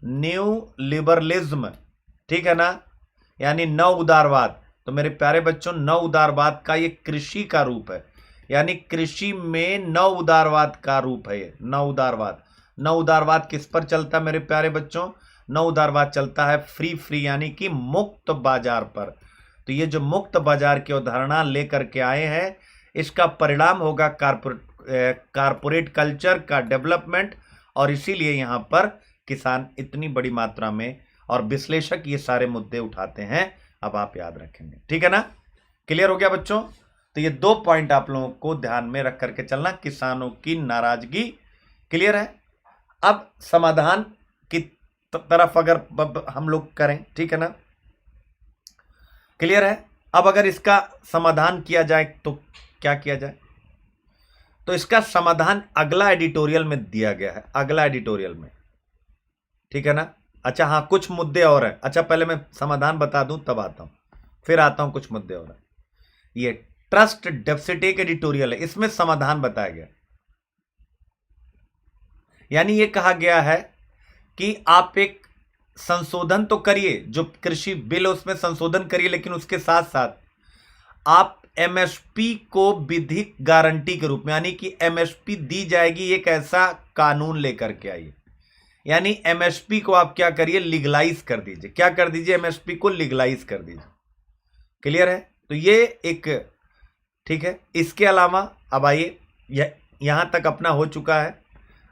Speaker 1: new liberalism. ठीक है ना? यानी नव उदारवाद। तो मेरे प्यारे बच्चों, नव उदारवाद का ये कृषि का रूप है, यानी कृषि में नव उदारवाद का रूप है ये नव उदारवाद। नव उदारवाद किस पर चलता है मेरे प्यारे बच्चों? नव उदारवाद चलता है फ्री यानी कि मुक्त बाजार पर। तो ये जो मुक्त बाजार की अवधारणा लेकर के आए हैं, इसका परिणाम होगा कारपोरेट कल्चर का डेवलपमेंट, और इसीलिए यहाँ पर किसान इतनी बड़ी मात्रा में और विश्लेषक ये सारे मुद्दे उठाते हैं। अब आप याद रखेंगे, ठीक है ना? क्लियर हो गया बच्चों? तो ये 2 पॉइंट आप लोगों को ध्यान में रख करके चलना। किसानों की नाराजगी क्लियर है। अब समाधान की तरफ अगर हम लोग करें, ठीक है ना? क्लियर है? अब अगर इसका समाधान किया जाए तो क्या किया जाए? तो इसका समाधान अगला एडिटोरियल में दिया गया है, अगला एडिटोरियल में, ठीक है ना? अच्छा हाँ, कुछ मुद्दे और हैं। अच्छा पहले मैं समाधान बता दूं तब आता हूं, फिर आता हूं कुछ मुद्दे और हैं। ये ट्रस्ट डेफिसिट एक एडिटोरियल है, इसमें समाधान बताया गया। यानी ये कहा गया है कि आप एक संशोधन तो करिए, जो कृषि बिल उसमें संशोधन करिए, लेकिन उसके साथ साथ आप एमएसपी को विधिक गारंटी के रूप में, यानी कि एमएसपी दी जाएगी, एक ऐसा कानून लेकर के आइए। यानी एमएसपी को आप क्या करिए, लीगलाइज कर दीजिए। क्या कर दीजिए? एमएसपी को लीगलाइज कर दीजिए। क्लियर है? तो ये एक, ठीक है। इसके अलावा अब आइए, यहां तक अपना हो चुका है।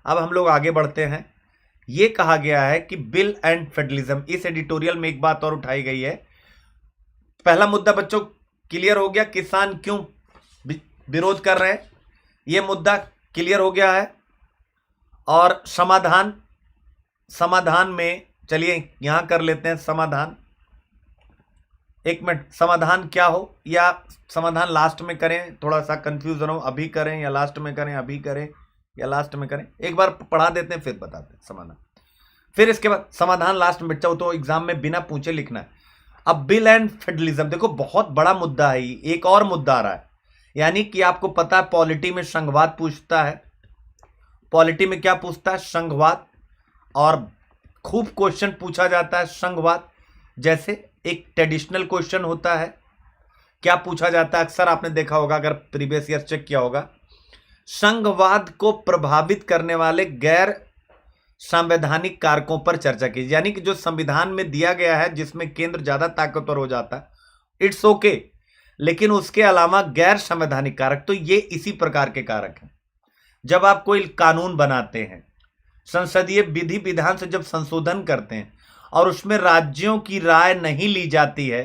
Speaker 1: अब हम लोग आगे बढ़ते हैं। ये कहा गया है कि बिल एंड फेडरलिज्म, इस एडिटोरियल में एक बात और उठाई गई है। पहला मुद्दा बच्चों क्लियर हो गया, किसान क्यों विरोध कर रहे हैं, यह मुद्दा क्लियर हो गया है। और समाधान में चलिए यहां कर लेते हैं समाधान। एक मिनट, समाधान क्या हो या समाधान लास्ट में करें, थोड़ा सा कंफ्यूजन हो, अभी करें या लास्ट में करें, अभी करें या लास्ट में करें, एक बार पढ़ा देते हैं फिर बताते हैं समाधान। फिर इसके बाद समाधान लास्ट में बच्चा हो तो एग्जाम में बिना पूछे लिखना है। अब बिल एंड फेडरलिज्म, देखो बहुत बड़ा मुद्दा है। एक और मुद्दा आ रहा है, यानी कि आपको पता है पॉलिटी में संघवाद पूछता है। पॉलिटी में क्या पूछता है? संघवाद। और खूब क्वेश्चन पूछा जाता है संघवाद। जैसे एक ट्रेडिशनल क्वेश्चन होता है, क्या पूछा जाता है अक्सर, आपने देखा होगा अगर प्रीवियस ईयर चेक किया होगा, संघवाद को प्रभावित करने वाले गैर संवैधानिक कारकों पर चर्चा कीजिए। यानी कि जो संविधान में दिया गया है जिसमें केंद्र ज्यादा ताकतवर हो जाता है, इट्स ओके, लेकिन उसके अलावा गैर संवैधानिक कारक, तो ये इसी प्रकार के कारक हैं। जब आप कोई कानून बनाते हैं, संसदीय विधि विधान से जब संशोधन करते हैं और उसमें राज्यों की राय नहीं ली जाती है,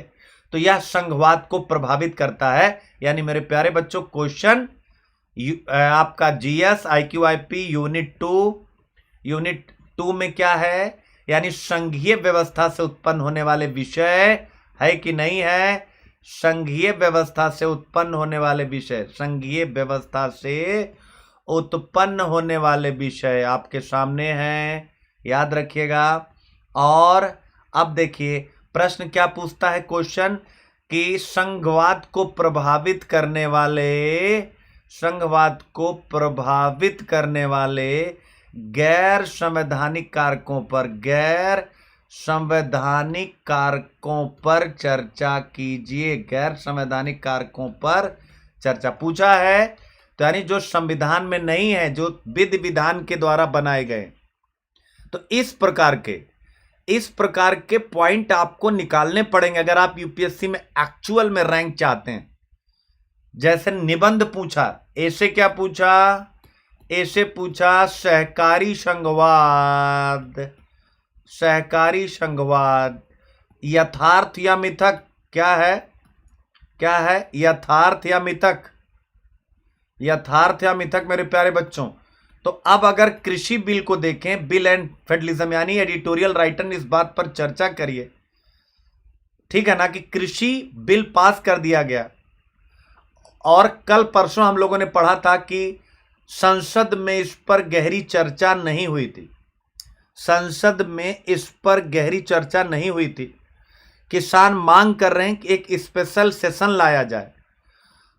Speaker 1: तो यह संघवाद को प्रभावित करता है। यानी मेरे प्यारे बच्चों, क्वेश्चन आपका जीएस आईक्यूआईपी यूनिट 2 में क्या है, यानी संघीय व्यवस्था से उत्पन्न होने वाले विषय है कि नहीं है। संघीय व्यवस्था से उत्पन्न होने वाले विषय, संघीय व्यवस्था से उत्पन्न होने वाले विषय आपके सामने हैं, याद रखिएगा। और अब देखिए प्रश्न क्या पूछता है क्वेश्चन, कि संघवाद को प्रभावित करने वाले गैर संवैधानिक कारकों पर, गैर संवैधानिक कारकों पर चर्चा कीजिए। गैर संवैधानिक कारकों पर चर्चा पूछा है, तो यानी जो संविधान में नहीं है, जो विधि विधान के द्वारा बनाए गए। तो इस प्रकार के पॉइंट आपको निकालने पड़ेंगे अगर आप यूपीएससी में एक्चुअल में रैंक चाहते हैं। जैसे निबंध पूछा, ऐसे क्या पूछा, ऐसे पूछा सहकारी संघवाद, सहकारी संघवाद यथार्थ या मिथक, क्या है, क्या है, यथार्थ या मिथक, यथार्थ या मिथक मेरे प्यारे बच्चों। तो अब अगर कृषि बिल को देखें, बिल एंड फेडरलिज्म यानी एडिटोरियल राइटर ने इस बात पर चर्चा करिए, ठीक है ना, कि कृषि बिल पास कर दिया गया और कल परसों हम लोगों ने पढ़ा था कि संसद में इस पर गहरी चर्चा नहीं हुई थी, संसद में इस पर गहरी चर्चा नहीं हुई थी। किसान मांग कर रहे हैं कि एक स्पेशल सेशन लाया जाए,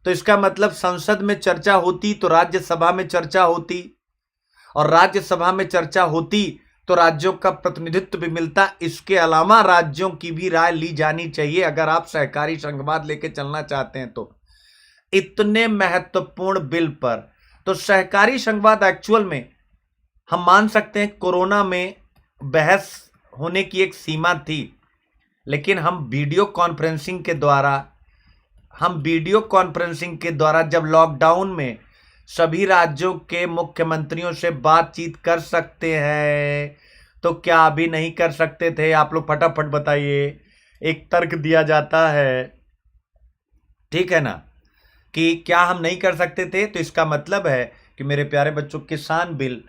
Speaker 1: तो इसका मतलब संसद में चर्चा होती तो राज्यसभा में चर्चा होती, और राज्यसभा में चर्चा होती तो राज्यों का प्रतिनिधित्व भी मिलता। इसके अलावा राज्यों की भी राय ली जानी चाहिए अगर आप सहकारी संघवाद लेके चलना चाहते हैं तो। इतने महत्वपूर्ण बिल पर तो सहकारी संघवाद एक्चुअल में हम मान सकते हैं कोरोना में बहस होने की एक सीमा थी, लेकिन हम वीडियो कॉन्फ्रेंसिंग के द्वारा जब लॉकडाउन में सभी राज्यों के मुख्यमंत्रियों से बातचीत कर सकते हैं, तो क्या अभी नहीं कर सकते थे? आप लोग फटाफट बताइए। एक तर्क दिया जाता है, ठीक है ना, कि क्या हम नहीं कर सकते थे? तो इसका मतलब है कि मेरे प्यारे बच्चों, किसान बिल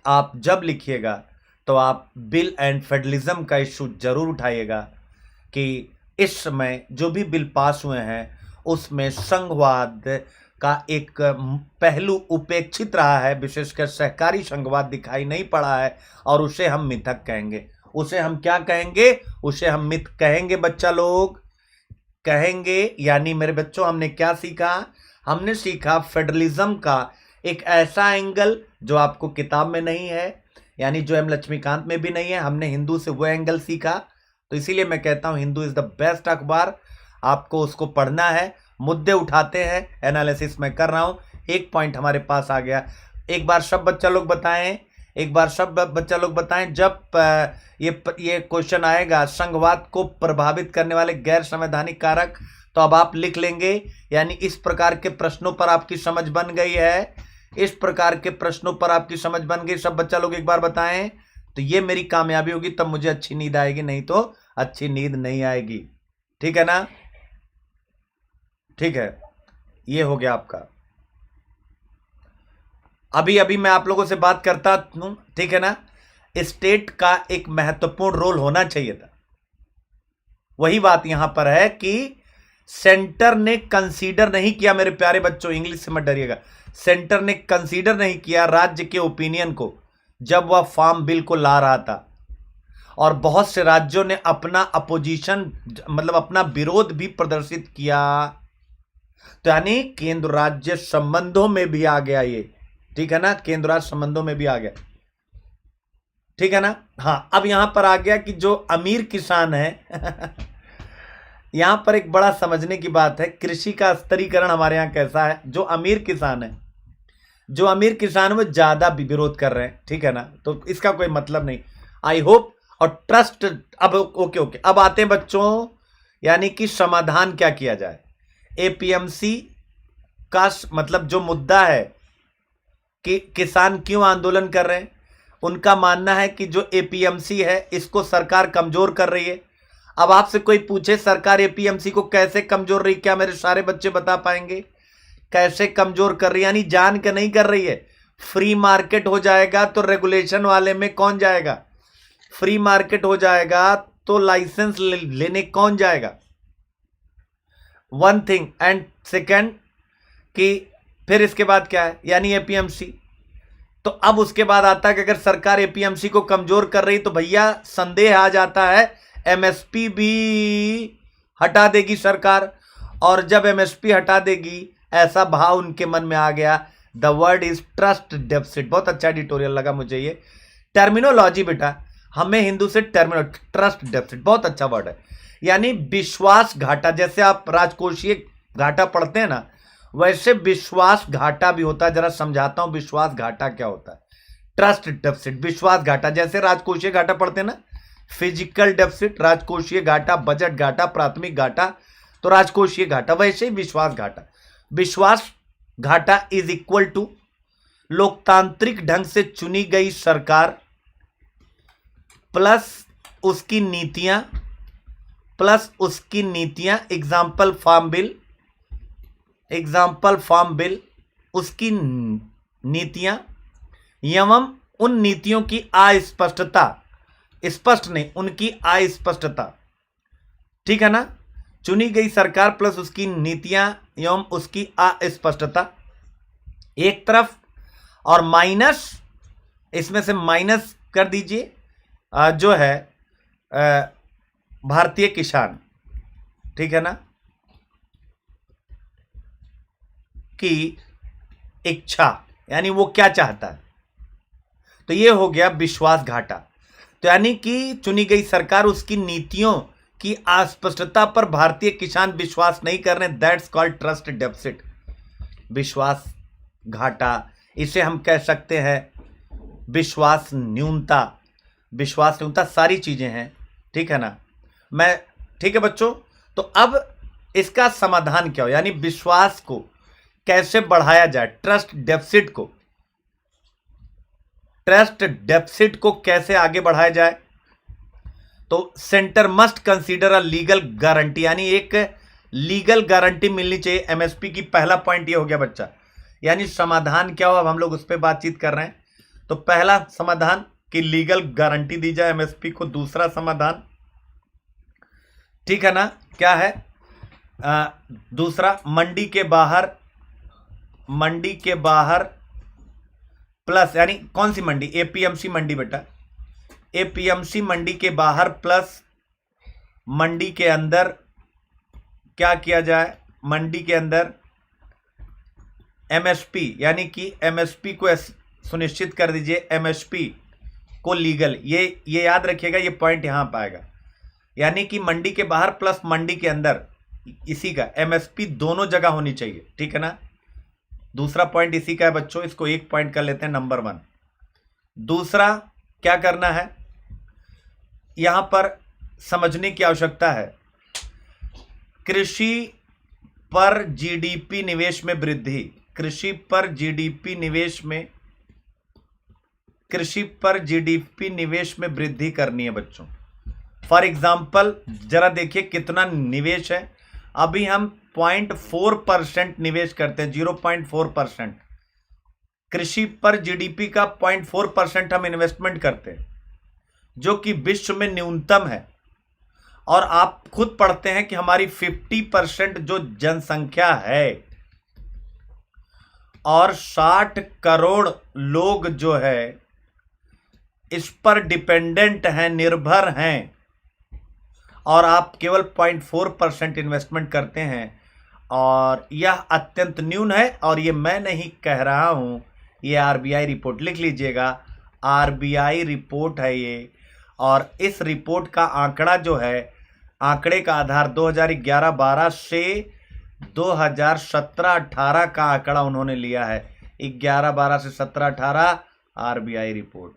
Speaker 1: आप जब लिखिएगा तो आप बिल एंड फेडरलिज्म का इशू जरूर उठाइएगा कि इस समय जो भी बिल पास हुए हैं उसमें संघवाद का एक पहलू उपेक्षित रहा है, विशेषकर सहकारी संघवाद दिखाई नहीं पड़ा है, और उसे हम मिथक कहेंगे। उसे हम क्या कहेंगे? उसे हम मिथ कहेंगे, बच्चा लोग कहेंगे। यानी मेरे बच्चों, हमने क्या सीखा? हमने सीखा फेडरलिज्म का एक ऐसा एंगल जो आपको किताब में नहीं है, यानी जो एम लक्ष्मीकांत में भी नहीं है। हमने हिंदू से वो एंगल सीखा, तो इसीलिए मैं कहता हूं हिंदू इज द बेस्ट अखबार, आपको उसको पढ़ना है। मुद्दे उठाते हैं, एनालिसिस मैं कर रहा हूं। एक पॉइंट हमारे पास आ गया, एक बार सब बच्चा लोग बताएं, एक बार सब बच्चा लोग बताएं, जब ये क्वेश्चन आएगा संघवाद को प्रभावित करने वाले गैर संवैधानिक कारक, तो अब आप लिख लेंगे। यानी इस प्रकार के प्रश्नों पर आपकी समझ बन गई है, इस प्रकार के प्रश्नों पर आपकी समझ बन गई। सब बच्चा लोग एक बार बताएं, तो ये मेरी कामयाबी होगी, तब मुझे अच्छी नींद आएगी, नहीं तो अच्छी नींद नहीं आएगी। ठीक है ना? ठीक है, ये हो गया आपका। अभी अभी मैं आप लोगों से बात करता हूं, ठीक है ना, स्टेट का एक महत्वपूर्ण रोल होना चाहिए था। वही बात यहां पर है कि सेंटर ने कंसीडर नहीं किया। मेरे प्यारे बच्चों, इंग्लिश से मत डरिएगा, सेंटर ने कंसीडर नहीं किया राज्य के ओपिनियन को जब वह फार्म बिल को ला रहा था, और बहुत से राज्यों ने अपना अपोजिशन, मतलब अपना विरोध भी प्रदर्शित किया। तो यानी केंद्र राज्य संबंधों में भी आ गया ये, ठीक है ना, केंद्र राज्य संबंधों में भी आ गया, ठीक है ना। हाँ, अब यहां पर आ गया कि जो अमीर किसान है यहां पर एक बड़ा समझने की बात है, कृषि का स्तरीकरण हमारे यहां कैसा है। जो अमीर किसान है, जो अमीर किसान वो ज्यादा विरोध कर रहे हैं, ठीक है ना, तो इसका कोई मतलब नहीं। आई होप और ट्रस्ट। अब ओके, अब आते हैं बच्चों, यानी कि समाधान क्या किया जाए। एपीएमसी का मतलब जो मुद्दा है कि किसान क्यों आंदोलन कर रहे हैं, उनका मानना है कि जो एपीएमसी है इसको सरकार कमजोर कर रही है। अब आपसे कोई पूछे सरकार एपीएमसी को कैसे कमजोर रही, क्या मेरे सारे बच्चे बता पाएंगे? कैसे कमजोर कर रही है? यानी जान के नहीं कर रही है। फ्री मार्केट हो जाएगा तो रेगुलेशन वाले में कौन जाएगा? फ्री मार्केट हो जाएगा तो लाइसेंस लेने कौन जाएगा? वन थिंग, एंड सेकेंड कि फिर इसके बाद क्या है, यानी एपीएमसी। तो अब उसके बाद आता है कि अगर सरकार एपीएमसी को कमजोर कर रही तो भैया संदेह आ जाता है एमएसपी भी हटा देगी सरकार, और जब एमएसपी हटा देगी, ऐसा भाव उनके मन में आ गया। The word is trust deficit. बहुत अच्छा एडिटोरियल लगा मुझे ये टर्मिनोलॉजी बेटा। हमें हिंदू से ट्रस्ट डेफिसिट, बहुत अच्छा वर्ड है, यानी विश्वास घाटा। जैसे आप राजकोषीय घाटा पढ़ते हैं ना, वैसे विश्वास घाटा भी होता है। जरा समझाता हूं विश्वास घाटा क्या होता है। ट्रस्ट डेफिसिट, विश्वास घाटा, जैसे राजकोषीय घाटा पढ़ते हैं ना, फिजिकल डेफिसिट, राजकोषीय घाटा, बजट घाटा, प्राथमिक घाटा, तो राजकोषीय घाटा, वैसे ही विश्वास घाटा। विश्वास घाटा इज इक्वल टू लोकतांत्रिक ढंग से चुनी गई सरकार प्लस उसकी नीतियां, एग्जाम्पल फार्म बिल, उसकी नीतियां एवं उन नीतियों की अस्पष्टता, स्पष्ट नहीं, उनकी अस्पष्टता, ठीक है ना। चुनी गई सरकार प्लस उसकी नीतियां एवं उसकी अस्पष्टता एक तरफ, और माइनस, इसमें से माइनस कर दीजिए जो है भारतीय किसान, ठीक है ना, की इच्छा, यानी वो क्या चाहता है। तो ये हो गया विश्वास घाटा। तो यानी कि चुनी गई सरकार, उसकी नीतियों की अस्पष्टता पर भारतीय किसान विश्वास नहीं कर रहे, दैट्स कॉल्ड ट्रस्ट डेफिसिट, विश्वास घाटा। इसे हम कह सकते हैं विश्वास न्यूनता, सारी चीजें हैं, ठीक है ना। ठीक है बच्चों, तो अब इसका समाधान क्या हो, यानी विश्वास को कैसे बढ़ाया जाए, ट्रस्ट डेफिसिट को कैसे आगे बढ़ाया जाए। तो centre must consider a legal guarantee, यानी एक लीगल गारंटी मिलनी चाहिए एमएसपी की। पहला पॉइंट ये हो गया बच्चा, यानी समाधान क्या हो, अब हम लोग उस पर बातचीत कर रहे हैं। तो पहला समाधान कि लीगल गारंटी दी जाए एमएसपी को। दूसरा समाधान, ठीक है ना, क्या है, दूसरा मंडी के बाहर प्लस, यानी कौन सी मंडी, एपीएमसी मंडी बेटा, एपीएमसी मंडी के बाहर प्लस मंडी के अंदर क्या किया जाए, मंडी के अंदर एमएसपी, यानी कि एमएसपी को सुनिश्चित कर दीजिए, एमएसपी को लीगल, ये याद रखिएगा, ये पॉइंट यहां पाएगा, यानी कि मंडी के बाहर प्लस मंडी के अंदर, इसी का एमएसपी दोनों जगह होनी चाहिए, ठीक है ना। दूसरा पॉइंट इसी का है बच्चों, इसको एक पॉइंट कर लेते हैं, नंबर 1। दूसरा क्या करना है, यहां पर समझने की आवश्यकता है, कृषि पर जीडीपी निवेश में वृद्धि, कृषि पर जीडीपी निवेश में वृद्धि करनी है बच्चों। फॉर एग्जाम्पल जरा देखिए कितना निवेश है, अभी हम 0.4% निवेश करते हैं, 0.4%। कृषि पर जीडीपी का 0.4% हम इन्वेस्टमेंट करते हैं, जो कि विश्व में न्यूनतम है। और आप खुद पढ़ते हैं कि हमारी 50% जो जनसंख्या है और 60 करोड़ लोग जो है इस पर डिपेंडेंट हैं, निर्भर हैं, और आप केवल 0.4% इन्वेस्टमेंट करते हैं, और यह अत्यंत न्यून है। और ये मैं नहीं कह रहा हूं, ये आरबीआई रिपोर्ट, लिख लीजिएगा, आरबीआई रिपोर्ट है ये। और इस रिपोर्ट का आंकड़ा जो है, आंकड़े का आधार 2011-12 से 2017-18 का आंकड़ा उन्होंने लिया है, 11-12 से 17-18 आरबीआई रिपोर्ट,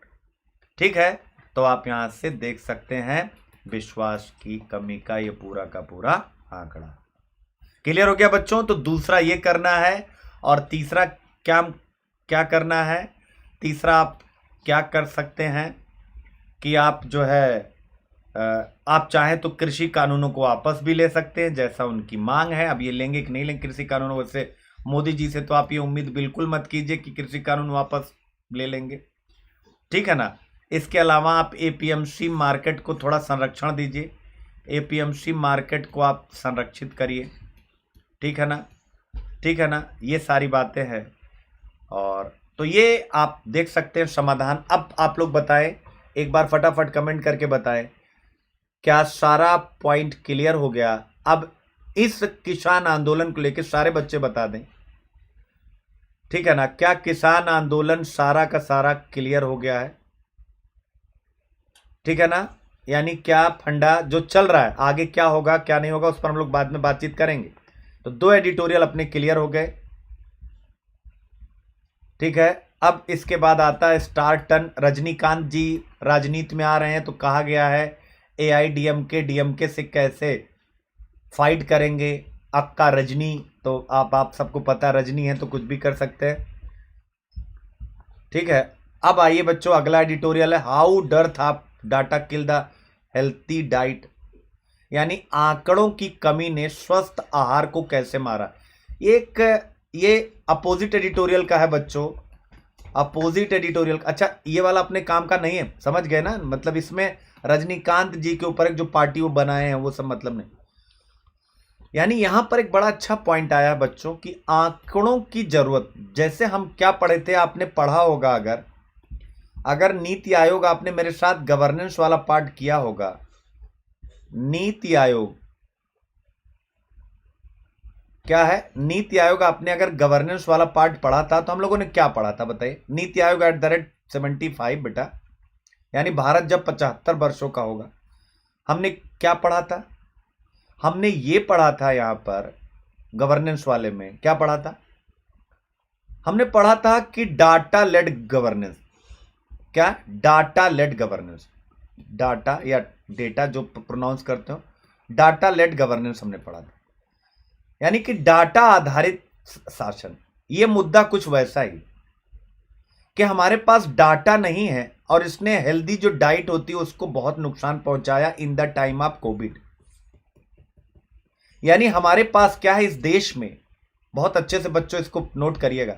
Speaker 1: ठीक है। तो आप यहां से देख सकते हैं विश्वास की कमी का ये पूरा का पूरा आंकड़ा। क्लियर हो गया बच्चों। तो दूसरा ये करना है, और तीसरा क्या करना है, तीसरा आप क्या कर सकते हैं कि आप जो है आप चाहें तो कृषि कानूनों को वापस भी ले सकते हैं, जैसा उनकी मांग है। अब ये लेंगे कि नहीं लेंगे कृषि कानून, वैसे मोदी जी से तो आप ये उम्मीद बिल्कुल मत कीजिए कि कृषि कानून वापस ले लेंगे, ठीक है ना। इसके अलावा आप एपीएमसी मार्केट को थोड़ा संरक्षण दीजिए, एपीएमसी मार्केट को आप संरक्षित करिए, ठीक है ना, ठीक है ना। ये सारी बातें हैं, और तो ये आप देख सकते हैं समाधान। अब आप लोग बताएं, एक बार फटाफट कमेंट करके बताएं, क्या सारा पॉइंट क्लियर हो गया। अब इस किसान आंदोलन को लेकर सारे बच्चे बता दें, ठीक है ना, क्या किसान आंदोलन सारा का सारा क्लियर हो गया है, ठीक है ना, यानी क्या फंडा जो चल रहा है, आगे क्या होगा क्या नहीं होगा उस पर हम लोग बाद में बातचीत करेंगे। तो 2 एडिटोरियल अपने क्लियर हो गए, ठीक है। अब इसके बाद आता है स्टार टन। रजनीकांत जी राजनीति में आ रहे हैं, तो कहा गया है AIDMK DMK से कैसे फाइट करेंगे। अक्का रजनी, तो आप सबको पता रजनी है तो कुछ भी कर सकते हैं, ठीक है। अब आइए बच्चों, अगला एडिटोरियल है how dearth of data kill the healthy diet, यानी आंकड़ों की कमी ने स्वस्थ आहार को कैसे मारा। ये अपोजिट एडिटोरियल का है बच्चों, अपोजिट एडिटोरियल। अच्छा, ये वाला अपने काम का नहीं है, समझ गए ना, मतलब इसमें रजनीकांत जी के ऊपर एक जो पार्टी वो बनाए हैं वो सब मतलब नहीं। यानी यहां पर एक बड़ा अच्छा पॉइंट आया बच्चों कि आंकड़ों की जरूरत, जैसे हम क्या पढ़े थे, आपने पढ़ा होगा, अगर नीति आयोग, आपने मेरे साथ गवर्नेंस वाला पार्ट किया होगा, नीति आयोग क्या है, नीति आयोग आपने अगर गवर्नेंस वाला पार्ट पढ़ा था तो हम लोगों ने क्या पढ़ा था बताइए। नीति आयोग @75 बेटा, यानी भारत जब 75 वर्षों का होगा, हमने क्या पढ़ा था, हमने ये पढ़ा था यहां पर गवर्नेंस वाले में, क्या पढ़ा था, हमने पढ़ा था कि डाटा लेड गवर्नेंस, क्या डाटा लेड गवर्नेंस, डाटा या डेटा जो प्रोनाउंस करते हो, डाटा लेड गवर्नेंस हमने पढ़ा था, यानी कि डाटा आधारित शासन। ये मुद्दा कुछ वैसा ही कि हमारे पास डाटा नहीं है और इसने हेल्दी जो डाइट होती है उसको बहुत नुकसान पहुंचाया in the time of Covid. यानी हमारे पास क्या है इस देश में, बहुत अच्छे से बच्चों इसको नोट करिएगा,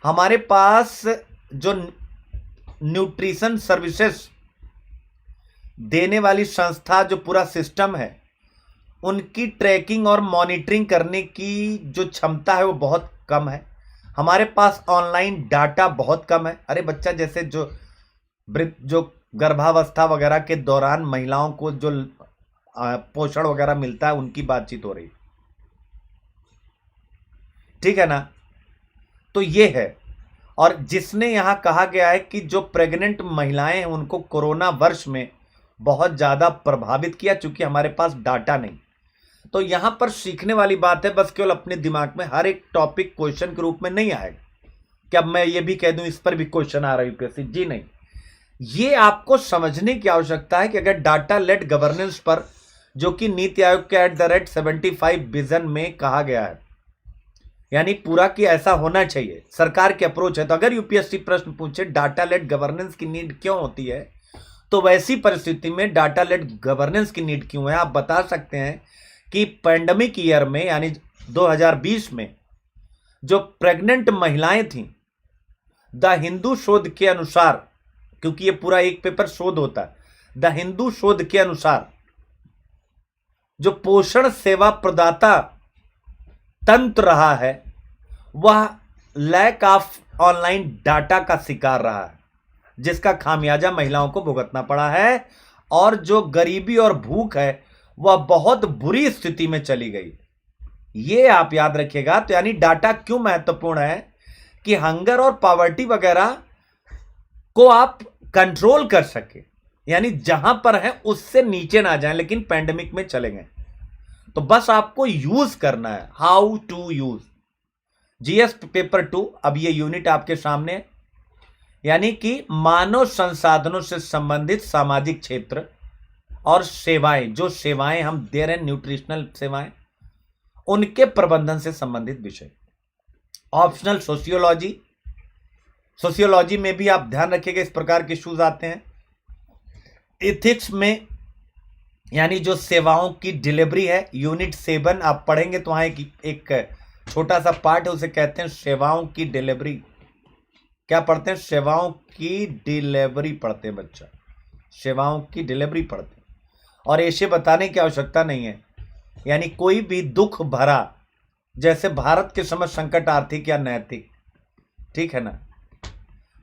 Speaker 1: हमारे पास जो न्यूट्रिशन सर्विसेज देने वाली संस्था, जो पूरा सिस्टम है, उनकी ट्रैकिंग और मॉनिटरिंग करने की जो क्षमता है वो बहुत कम है। हमारे पास ऑनलाइन डाटा बहुत कम है। अरे बच्चा, जैसे जो गर्भावस्था वगैरह के दौरान महिलाओं को जो पोषण वगैरह मिलता है उनकी बातचीत हो रही, ठीक है ना। तो ये है, और जिसने यहां कहा गया है कि जो प्रेग्नेंट महिलाएं हैं उनको कोरोना वर्ष में बहुत ज्यादा प्रभावित किया, चूंकि हमारे पास डाटा नहीं। तो यहां पर सीखने वाली बात है, बस केवल अपने दिमाग में हर एक टॉपिक क्वेश्चन के रूप में नहीं आएगा कि अब मैं ये भी कह दूं इस पर भी क्वेश्चन आ रहा है यूपीएससी, जी नहीं। ये आपको समझने की आवश्यकता है कि अगर डाटा लेड गवर्नेंस पर, जो कि नीति आयोग के @75 विजन में कहा गया है, यानी पूरा कि ऐसा होना चाहिए, सरकार की अप्रोच है। तो अगर यूपीएससी प्रश्न पूछे डाटा लेड गवर्नेंस की नीड क्यों होती है, तो वैसी परिस्थिति में डाटा लेड गवर्नेंस की नीड क्यों है, आप बता सकते हैं कि पैंडेमिक ईयर में, यानी 2020 में जो प्रेग्नेंट महिलाएं थीं, द हिंदू शोध के अनुसार, क्योंकि ये पूरा एक पेपर शोध होता है, द हिंदू शोध के अनुसार जो पोषण सेवा प्रदाता तंत्र रहा है वह लैक ऑफ ऑनलाइन डाटा का शिकार रहा है, जिसका खामियाजा महिलाओं को भुगतना पड़ा है, और जो गरीबी और भूख है वह बहुत बुरी स्थिति में चली गई। ये आप याद रखिएगा। तो यानी डाटा क्यों महत्वपूर्ण है कि हंगर और पॉवर्टी वगैरह को आप कंट्रोल कर सके, यानी जहां पर है उससे नीचे ना जाए, लेकिन पैंडेमिक में चले गए। तो बस आपको यूज करना है, how to use. GS paper 2, अब ये यूनिट आपके सामने, यानी कि मानव संसाधनों से संबंधित सामाजिक क्षेत्र और सेवाएं, जो सेवाएं हम दे रहे हैं, न्यूट्रिशनल सेवाएं, उनके प्रबंधन से संबंधित विषय। ऑप्शनल सोशियोलॉजी, सोशियोलॉजी में भी आप ध्यान रखिएगा इस प्रकार के इश्यूज आते हैं। एथिक्स में, यानी जो सेवाओं की डिलीवरी है, यूनिट 7 आप पढ़ेंगे तो वहां एक छोटा सा पार्ट है, उसे कहते हैं सेवाओं की डिलीवरी। क्या पढ़ते हैं, सेवाओं की डिलीवरी पढ़ते हैं बच्चा, सेवाओं की डिलीवरी पढ़ते हैं। और ऐसे बताने की आवश्यकता नहीं है, यानी कोई भी दुख भरा, जैसे भारत के समय संकट आर्थिक या नैतिक, ठीक है ना।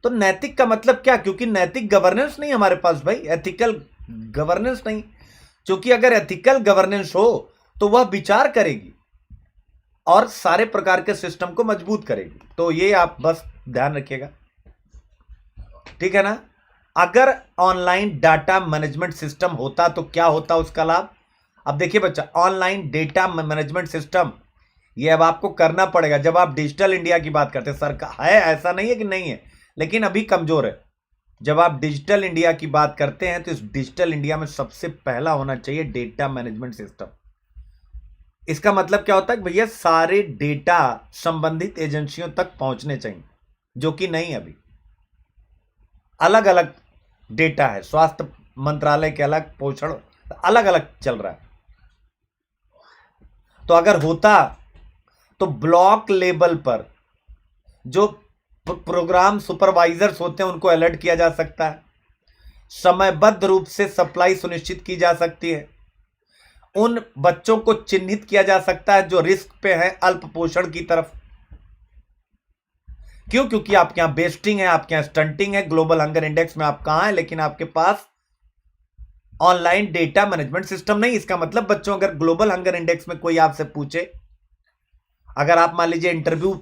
Speaker 1: तो नैतिक का मतलब क्या, क्योंकि नैतिक गवर्नेंस नहीं हमारे पास भाई, एथिकल गवर्नेंस नहीं। क्योंकि अगर एथिकल गवर्नेंस हो तो वह विचार करेगी और सारे प्रकार के सिस्टम को मजबूत करेगी। तो ये आप बस ध्यान रखिएगा, ठीक है ना। अगर ऑनलाइन डाटा मैनेजमेंट सिस्टम होता तो क्या होता उसका लाभ? अब देखिए बच्चा, ऑनलाइन डेटा मैनेजमेंट सिस्टम ये अब आपको करना पड़ेगा जब आप डिजिटल इंडिया की बात करते हैं। सरकार है, ऐसा नहीं है कि नहीं है, लेकिन अभी कमजोर है। जब आप डिजिटल इंडिया की बात करते हैं तो इस डिजिटल इंडिया में सबसे पहला होना चाहिए डेटा मैनेजमेंट सिस्टम। इसका मतलब क्या होता है कि भैया सारे डेटा संबंधित एजेंसियों तक पहुंचने चाहिए, जो कि नहीं अभी अलग अलग डेटा है, स्वास्थ्य मंत्रालय के अलग, पोषण अलग अलग चल रहा है। तो अगर होता तो ब्लॉक लेवल पर जो प्रोग्राम सुपरवाइजर्स होते हैं उनको अलर्ट किया जा सकता है, समयबद्ध रूप से सप्लाई सुनिश्चित की जा सकती है, उन बच्चों को चिन्हित किया जा सकता है जो रिस्क पे हैं अल्प पोषण की तरफ। क्यों? क्योंकि आपके यहां बेस्टिंग है, आपके यहां स्टंटिंग है, ग्लोबल हंगर इंडेक्स में आप कहां है, लेकिन आपके पास ऑनलाइन डेटा मैनेजमेंट सिस्टम नहीं। इसका मतलब बच्चों, अगर ग्लोबल हंगर इंडेक्स में कोई आपसे पूछे, अगर आप मान लीजिए इंटरव्यू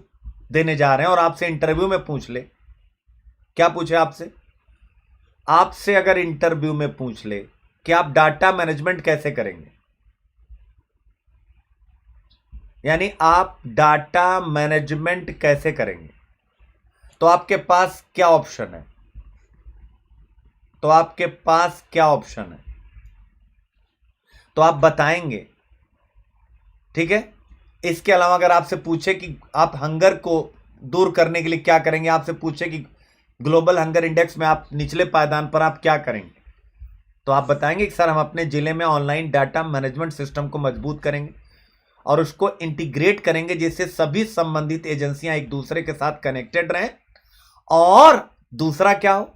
Speaker 1: देने जा रहे हैं और आपसे इंटरव्यू में पूछ ले, क्या पूछे आपसे अगर इंटरव्यू में पूछ ले कि आप डाटा मैनेजमेंट कैसे करेंगे, यानी आप डाटा मैनेजमेंट कैसे करेंगे, तो आपके पास क्या ऑप्शन है? तो आप बताएंगे, ठीक है। इसके अलावा अगर आपसे पूछे कि आप हंगर को दूर करने के लिए क्या करेंगे, आपसे पूछे कि ग्लोबल हंगर इंडेक्स में आप निचले पायदान पर आप क्या करेंगे, तो आप बताएंगे कि सर हम अपने जिले में ऑनलाइन डाटा मैनेजमेंट सिस्टम को मजबूत करेंगे और उसको इंटीग्रेट करेंगे जिससे सभी संबंधित एजेंसियां एक दूसरे के साथ कनेक्टेड रहें, और दूसरा क्या हो,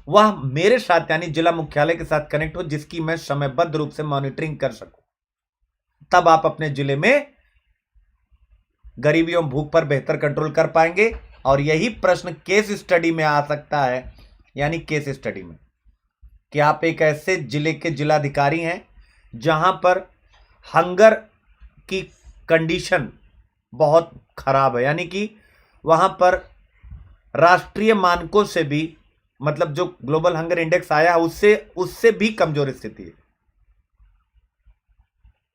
Speaker 1: वह मेरे साथ यानी जिला मुख्यालय के साथ कनेक्ट हो, जिसकी मैं समयबद्ध रूप से मॉनिटरिंग कर सकूं। तब आप अपने जिले में गरीबी एवं भूख पर बेहतर कंट्रोल कर पाएंगे। और यही प्रश्न केस स्टडी में आ सकता है, यानी केस स्टडी में कि आप एक ऐसे जिले के जिलाधिकारी हैं जहां पर हंगर की कंडीशन बहुत खराब है, यानी कि वहां पर राष्ट्रीय मानकों से भी, मतलब जो ग्लोबल हंगर इंडेक्स आया उससे भी कमजोर स्थिति है,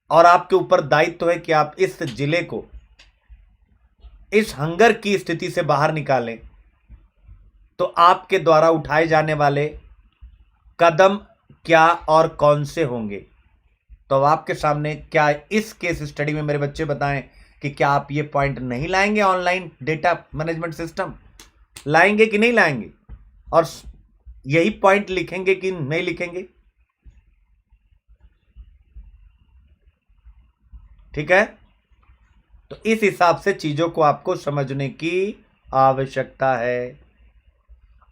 Speaker 1: और आपके ऊपर दायित्व है कि आप इस जिले को इस हंगर की स्थिति से बाहर निकालें। तो आपके द्वारा उठाए जाने वाले कदम क्या और कौन से होंगे? तो अब आपके सामने क्या इस केस स्टडी में मेरे बच्चे बताएं कि क्या आप ये पॉइंट नहीं लाएंगे, ऑनलाइन डेटा मैनेजमेंट सिस्टम लाएंगे कि नहीं लाएंगे, और यही पॉइंट लिखेंगे कि नहीं लिखेंगे? ठीक है, तो इस हिसाब से चीजों को आपको समझने की आवश्यकता है।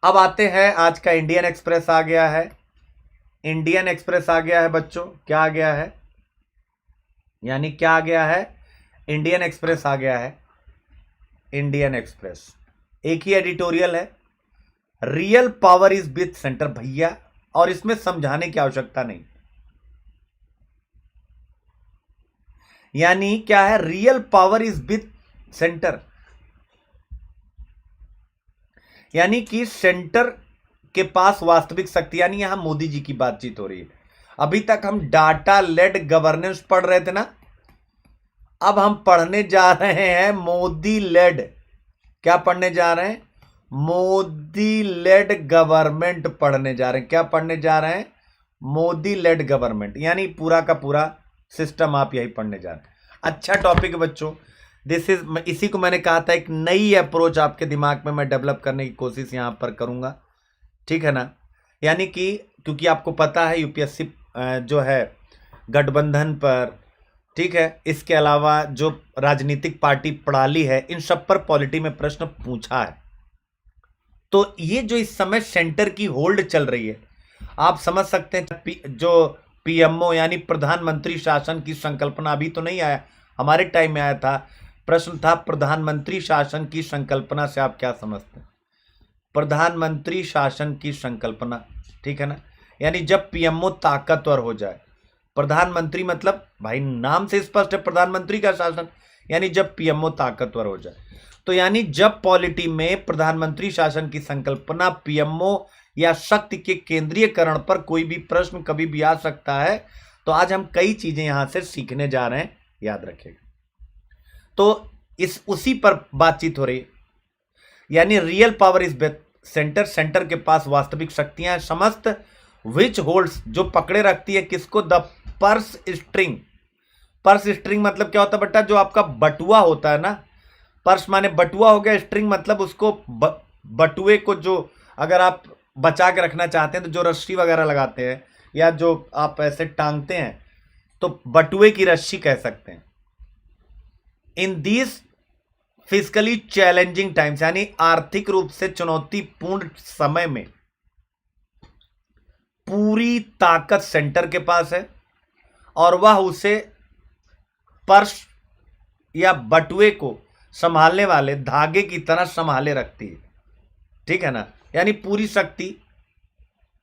Speaker 1: अब आते हैं, आज का इंडियन एक्सप्रेस आ गया है, इंडियन एक्सप्रेस आ गया है बच्चों। क्या आ गया है? यानी क्या आ गया है? इंडियन एक्सप्रेस आ गया है। इंडियन एक्सप्रेस एक ही एडिटोरियल है, real power is with centre भैया, और इसमें समझाने की आवश्यकता नहीं। यानी क्या है? Real power is with centre, यानी कि सेंटर के पास वास्तविक शक्ति, यानी यहां मोदी जी की बातचीत हो रही है। अभी तक हम डाटा लेड गवर्नेंस पढ़ रहे थे ना, अब हम पढ़ने जा रहे हैं मोदी लेड। क्या पढ़ने जा रहे हैं? मोदी लेड गवर्नमेंट पढ़ने जा रहे हैं। क्या पढ़ने जा रहे हैं? मोदी लेड गवर्नमेंट, यानी पूरा का पूरा सिस्टम आप यही पढ़ने जा रहे हैं। अच्छा टॉपिक है बच्चों, इसी को मैंने कहा था, एक नई अप्रोच आपके दिमाग में मैं डेवलप करने की कोशिश यहां पर करूंगा, ठीक है ना। यानी कि क्योंकि आपको पता है यूपीएससी जो है गठबंधन पर, ठीक है, इसके अलावा जो राजनीतिक पार्टी प्रणाली है, इन सब पर पॉलिटी में प्रश्न पूछा है। तो ये जो इस समय सेंटर की होल्ड चल रही है, आप समझ सकते हैं जो पीएमओ यानी प्रधानमंत्री शासन की संकल्पना, अभी तो नहीं आया, हमारे टाइम में आया था। प्रश्न था प्रधानमंत्री शासन की संकल्पना से आप क्या समझते हैं? प्रधानमंत्री शासन की संकल्पना, ठीक है ना, यानी जब पीएमओ ताकतवर हो जाए। प्रधानमंत्री मतलब भाई नाम से स्पष्ट है, प्रधानमंत्री का शासन, यानी जब पीएमओ ताकतवर हो जाए। तो यानी जब पॉलिटी में प्रधानमंत्री शासन की संकल्पना पीएमओ या शक्ति के केंद्रीयकरण पर कोई भी प्रश्न कभी भी आ सकता है। तो आज हम कई चीजें यहां से सीखने जा रहे हैं, याद रखिएगा। तो इस उसी पर बातचीत हो रही है, यानी real power is centre, centre के पास वास्तविक शक्तियां हैं। समस्त विच होल्ड्स, जो पकड़े रखती है किसको, the purse string. Purse string मतलब क्या होता है बेटा, जो आपका बटुआ होता है ना, पर्स माने बटुआ हो गया, स्ट्रिंग मतलब उसको बटुए को जो अगर आप बचा के रखना चाहते हैं तो जो रस्सी वगैरह लगाते हैं या जो आप ऐसे टांगते हैं तो बटुए की रस्सी कह सकते हैं। In these physically challenging times, यानी आर्थिक रूप से चुनौतीपूर्ण समय में पूरी ताकत सेंटर के पास है और वह उसे पर्स या बटुए को संभालने वाले धागे की तरह संभाले रखती है। ठीक है ना, यानी पूरी शक्ति,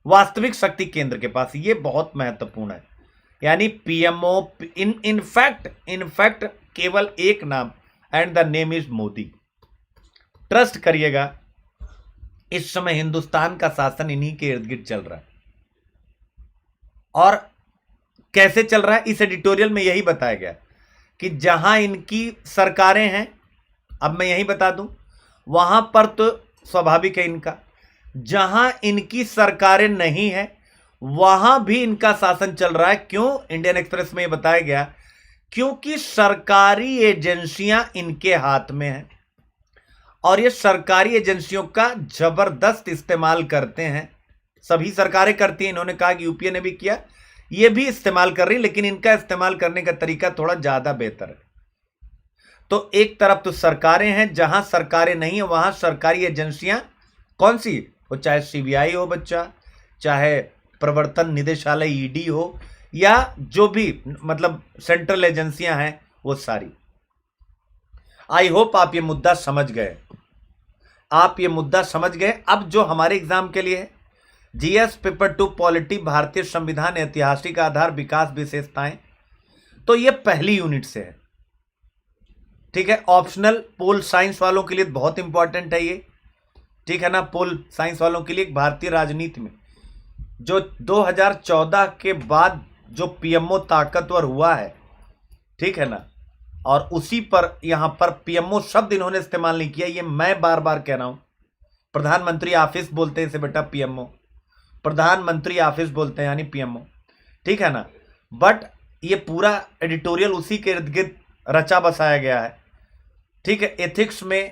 Speaker 1: वास्तविक शक्ति केंद्र के पास। ये बहुत महत्वपूर्ण है। यानी पीएमओ इनफैक्ट केवल एक नाम, and the name is Modi. Trust करिएगा, इस समय हिंदुस्तान का शासन इन्हीं के इर्द गिर्द चल रहा है। और कैसे चल रहा है, इस एडिटोरियल में यही बताया गया कि जहां इनकी सरकारें हैं, अब मैं यही बता दूं, वहां पर तो स्वाभाविक है इनका, जहां इनकी सरकारें नहीं है वहां भी इनका शासन चल रहा है। क्यों, इंडियन एक्सप्रेस में यह बताया गया, क्योंकि सरकारी एजेंसियां इनके हाथ में हैं और ये सरकारी एजेंसियों का जबरदस्त इस्तेमाल करते हैं। सभी सरकारें करती हैं, इन्होंने कहा कि यूपीए ने भी किया, ये भी इस्तेमाल कर रही, लेकिन इनका इस्तेमाल करने का तरीका थोड़ा ज्यादा बेहतर है। तो एक तरफ तो सरकारें हैं, जहां सरकारें नहीं है वहां सरकारी एजेंसियां कौन सी, वो चाहे सीबीआई हो बच्चा, चाहे प्रवर्तन निदेशालय ईडी हो, या जो भी मतलब सेंट्रल एजेंसियां हैं वो सारी। आई होप आप ये मुद्दा समझ गए, आप ये मुद्दा समझ गए। अब जो हमारे एग्जाम के लिए है, जीएस पेपर 2 पॉलिटी, भारतीय संविधान, ऐतिहासिक आधार, विकास विशेषताएं, तो ये पहली यूनिट से है। ठीक है, ऑप्शनल पोल साइंस वालों के लिए बहुत इंपॉर्टेंट है ये। ठीक है ना, पोल साइंस वालों के लिए भारतीय राजनीति में जो 2014 के बाद जो पीएमओ ताकतवर हुआ है, ठीक है ना, और उसी पर यहां पर पीएमओ शब्द इन्होंने इस्तेमाल नहीं किया, ये मैं बार बार कह रहा हूं। प्रधानमंत्री ऑफिस बोलते हैं इसे बेटा, पीएमओ, प्रधानमंत्री ऑफिस बोलते हैं यानी पीएमओ। ठीक है ना, बट ये पूरा एडिटोरियल उसी के इर्द गिर्द रचा बसाया गया है। ठीक है, एथिक्स में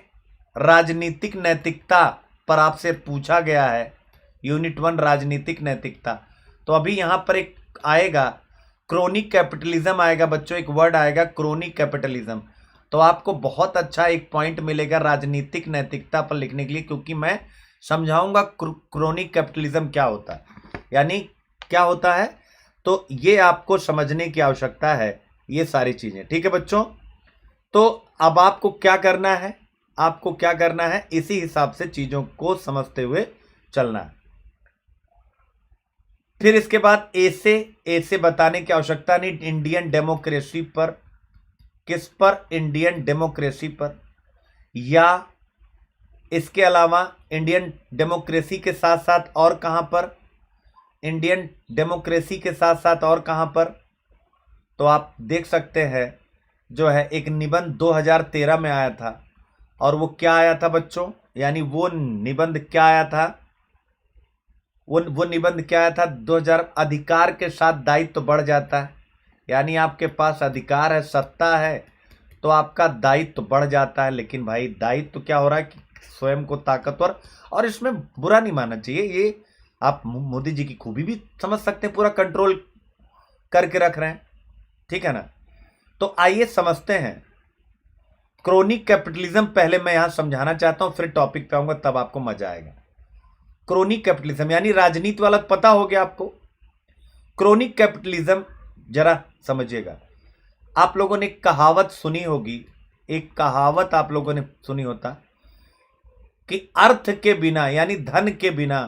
Speaker 1: राजनीतिक नैतिकता पर आपसे पूछा गया है, यूनिट 1 राजनीतिक नैतिकता। तो अभी यहां पर एक आएगा क्रोनिक कैपिटलिज्म आएगा बच्चों, एक वर्ड आएगा क्रोनिक कैपिटलिज्म। तो आपको बहुत अच्छा एक पॉइंट मिलेगा राजनीतिक नैतिकता पर लिखने के लिए, क्योंकि मैं समझाऊंगा क्रोनिक कैपिटलिज्म क्या होता है, यानी क्या होता है। तो ये आपको समझने की आवश्यकता है, ये सारी चीजें। ठीक है बच्चों, तो अब आपको क्या करना है, आपको क्या करना है, इसी हिसाब से चीजों को समझते हुए चलना है। फिर इसके बाद ऐसे बताने की आवश्यकता नहीं, इंडियन डेमोक्रेसी पर, किस पर, इंडियन डेमोक्रेसी पर, या इसके अलावा इंडियन डेमोक्रेसी के साथ साथ और कहां पर, इंडियन डेमोक्रेसी के साथ साथ और कहां पर, तो आप देख सकते हैं जो है एक निबंध 2013 में आया था। और वो क्या आया था बच्चों, यानी वो निबंध क्या आया था, वो निबंध क्या आया था, 2000, अधिकार के साथ दायित्व तो बढ़ जाता है। यानी आपके पास अधिकार है, सत्ता है, तो आपका दायित्व तो बढ़ जाता है। लेकिन भाई दायित्व तो क्या हो रहा है कि स्वयं को ताकतवर, और इसमें बुरा नहीं मानना चाहिए, ये आप मोदी जी की खूबी भी समझ सकते हैं, पूरा कंट्रोल करके रख रहे हैं। ठीक है ना, तो आइए समझते हैं क्रोनिक कैपिटलिज्म। पहले मैं यहां समझाना चाहता हूं, फिर टॉपिक पे आऊंगा, तब आपको मजा आएगा। क्रोनिक कैपिटलिज्म यानी राजनीति वाला पता हो गया आपको। क्रोनिक कैपिटलिज्म जरा समझिएगा, आप लोगों ने कहावत सुनी होगी, एक कहावत आप लोगों ने सुनी होता कि अर्थ के बिना, यानी धन के बिना,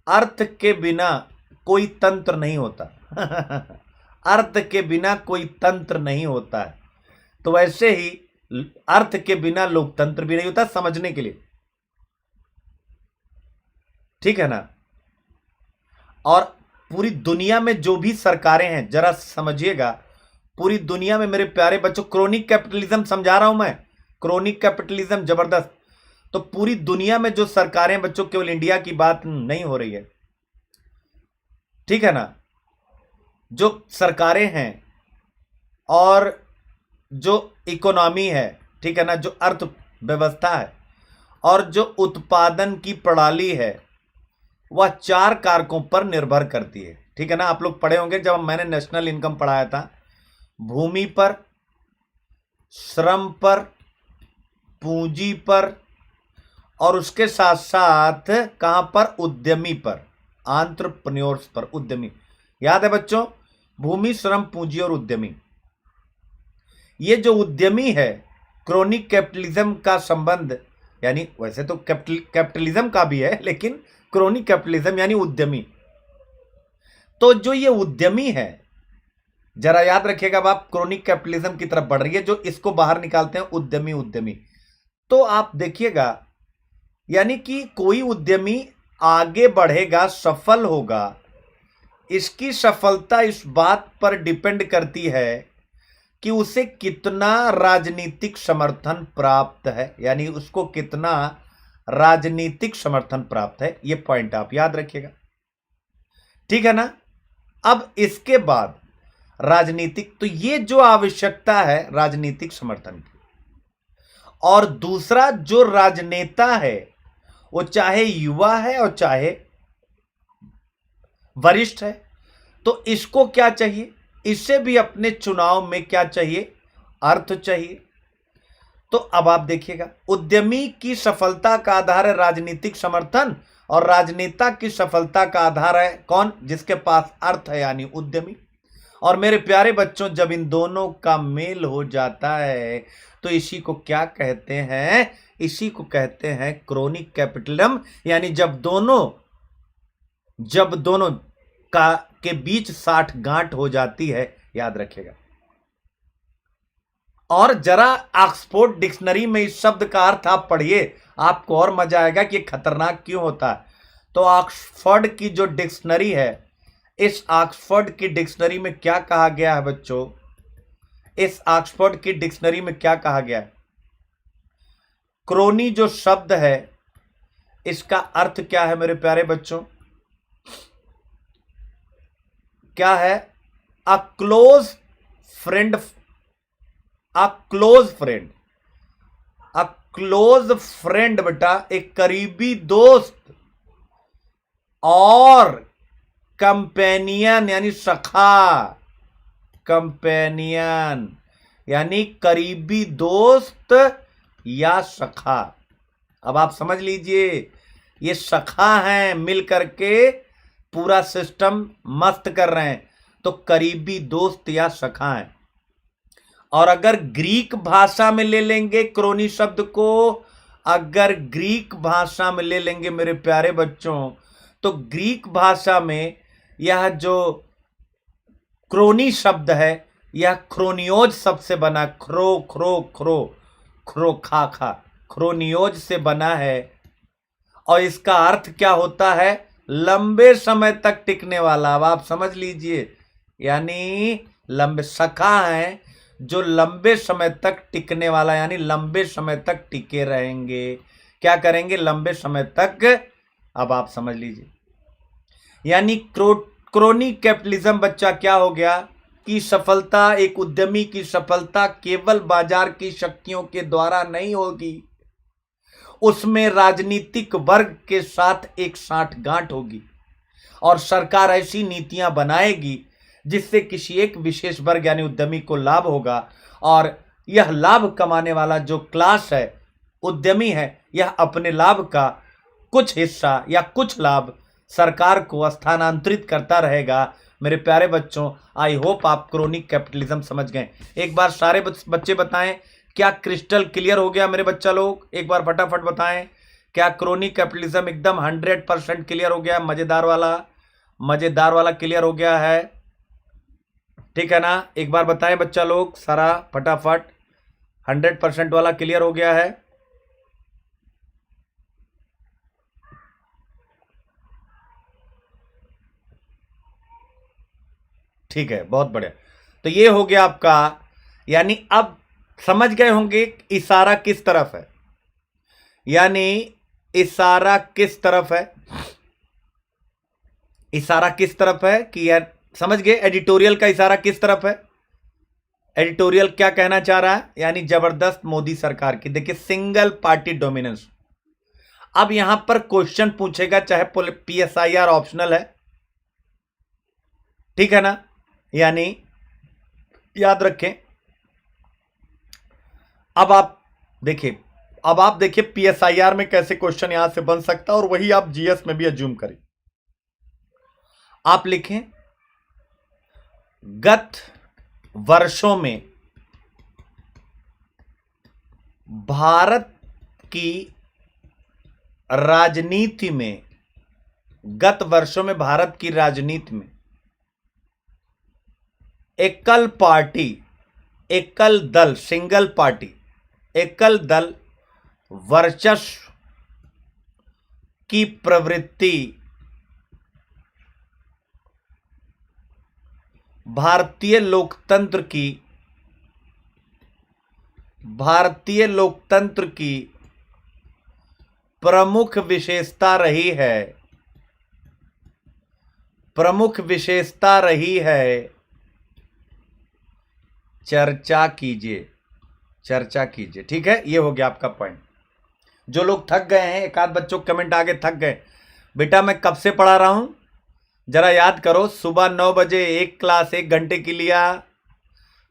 Speaker 1: अर्थ के बिना कोई तंत्र नहीं होता। अर्थ के बिना कोई तंत्र नहीं होता है। तो वैसे ही अर्थ के बिना लोकतंत्र भी नहीं होता, समझने के लिए। ठीक है ना। और पूरी दुनिया में जो भी सरकारें हैं जरा समझिएगा, पूरी दुनिया में मेरे प्यारे बच्चों, क्रोनिक कैपिटलिज्म समझा रहा हूं मैं, क्रोनिक कैपिटलिज्म जबरदस्त। तो पूरी दुनिया में जो सरकारें बच्चों, केवल इंडिया की बात नहीं हो रही है, ठीक है ना, जो सरकारें हैं और जो इकोनॉमी है, ठीक है ना, जो अर्थव्यवस्था है और जो उत्पादन की प्रणाली है, वह 4 कारकों पर निर्भर करती है, ठीक है ना। आप लोग पढ़े होंगे जब मैंने नेशनल इनकम पढ़ाया था, भूमि पर, श्रम पर, पूंजी पर, और उसके साथ साथ कहां पर, उद्यमी पर, एंटरप्रेन्योर्स पर, उद्यमी। याद है बच्चों, भूमि, श्रम, पूंजी और उद्यमी। ये जो उद्यमी है, क्रोनिक कैपिटलिज्म का संबंध, यानी वैसे तो कैपिटलिज्म का भी है, लेकिन क्रोनिक कैपिटलिज्म यानी उद्यमी। तो जो ये उद्यमी है, जरा याद रखिएगा, अब आप क्रोनिक कैपिटलिज्म की तरफ बढ़ रही है, जो इसको बाहर निकालते हैं उद्यमी उद्यमी। तो आप देखिएगा, यानी कि कोई उद्यमी आगे बढ़ेगा, सफल होगा, इसकी सफलता इस बात पर डिपेंड करती है कि उसे कितना राजनीतिक समर्थन प्राप्त है, यानी उसको कितना राजनीतिक समर्थन प्राप्त है। यह पॉइंट आप याद रखिएगा, ठीक है ना। अब इसके बाद राजनीतिक, तो ये जो आवश्यकता है राजनीतिक समर्थन की, और दूसरा जो राजनेता है, वो चाहे युवा है और चाहे वरिष्ठ है, तो इसको क्या चाहिए, इससे भी अपने चुनाव में क्या चाहिए, अर्थ चाहिए। तो अब आप देखिएगा, उद्यमी की सफलता का आधार है राजनीतिक समर्थन, और राजनेता की सफलता का आधार है कौन, जिसके पास अर्थ है, यानी उद्यमी। और मेरे प्यारे बच्चों, जब इन दोनों का मेल हो जाता है तो इसी को क्या कहते हैं, इसी को कहते हैं क्रोनिक कैपिटलिज्म। यानी जब दोनों का के बीच 60 गांठ हो जाती है, याद रखिएगा। और जरा ऑक्सफोर्ड डिक्शनरी में इस शब्द का अर्थ आप पढ़िए, आपको और मजा आएगा कि खतरनाक क्यों होता है। तो ऑक्सफोर्ड की जो डिक्शनरी है, इस ऑक्सफोर्ड की डिक्शनरी में क्या कहा गया है बच्चों, इस ऑक्सफोर्ड की डिक्शनरी में क्या कहा गया है, क्रोनी जो शब्द है, इसका अर्थ क्या है मेरे प्यारे बच्चों, क्या है, a close friend, a close friend, a close friend बेटा, एक करीबी दोस्त, और कंपेनियन यानी सखा, कंपेनियन यानी करीबी दोस्त या सखा। अब आप समझ लीजिए, ये सखा हैं, मिल करके पूरा सिस्टम मस्त कर रहे हैं, तो करीबी दोस्त या सखा हैं। और अगर ग्रीक भाषा में ले लेंगे क्रोनी शब्द को, अगर ग्रीक भाषा में ले लेंगे मेरे प्यारे बच्चों, तो ग्रीक भाषा में यह जो क्रोनी शब्द है, यह क्रोनियोज शब्द से बना, खरो खरो खरो खरो खा खा, क्रोनियोज से बना है। और इसका अर्थ क्या होता है, लंबे समय तक टिकने वाला। अब आप समझ लीजिए, यानी लंबे, सखा है जो लंबे समय तक टिकने वाला, यानी लंबे समय तक टिके रहेंगे। क्या करेंगे, लंबे समय तक। अब आप समझ लीजिए, यानी क्रोनिक कैपिटलिज्म बच्चा क्या हो गया कि सफलता, एक उद्यमी की सफलता केवल बाजार की शक्तियों के द्वारा नहीं होगी, उसमें राजनीतिक वर्ग के साथ एक साठगांठ होगी, और सरकार ऐसी नीतियां बनाएगी जिससे किसी एक विशेष वर्ग यानी उद्यमी को लाभ होगा। और यह लाभ कमाने वाला जो क्लास है, उद्यमी है, यह अपने लाभ का कुछ हिस्सा या कुछ लाभ सरकार को स्थानांतरित करता रहेगा। मेरे प्यारे बच्चों, आई होप आप क्रोनिक कैपिटलिज्म समझ गए। एक बार सारे बच्चे बताएं, क्या क्रिस्टल क्लियर हो गया मेरे बच्चा लोग, एक बार फटाफट बताएं, क्या क्रोनिक कैपिटलिज्म एकदम 100% क्लियर हो गया, मजेदार वाला क्लियर हो गया है, ठीक है ना। एक बार बताएं बच्चा लोग सारा फटाफट, 100% वाला क्लियर हो गया है। ठीक है, बहुत बढ़िया। तो ये हो गया आपका, यानी अब समझ गए होंगे इशारा किस तरफ है, यानी इशारा किस तरफ है, इशारा किस तरफ है कि यार समझ गए एडिटोरियल का इशारा किस तरफ है। एडिटोरियल क्या कहना चाह रहा है, यानी जबरदस्त मोदी सरकार की। देखिए सिंगल पार्टी डोमिनेंस। अब यहां पर क्वेश्चन पूछेगा, चाहे PSIR ऑप्शनल है, ठीक है ना, यानी याद रखें। अब आप देखिए PSIR में कैसे क्वेश्चन यहां से बन सकता है, और वही आप GS में भी अज्यूम करें। आप लिखें गत वर्षों में भारत की राजनीति में, गत वर्षों में भारत की राजनीति में एकल पार्टी, एकल दल, सिंगल पार्टी, एकल दल वर्चस्व की प्रवृत्ति भारतीय लोकतंत्र की प्रमुख विशेषता रही है, प्रमुख विशेषता रही है। चर्चा कीजिए, चर्चा कीजिए, ठीक है। ये हो गया आपका पॉइंट। जो लोग थक गए हैं, एक आध बच्चों के कमेंट आगे थक गए, बेटा मैं कब से पढ़ा रहा हूं, जरा याद करो। सुबह 9 बजे एक क्लास 1 घंटे की लिया,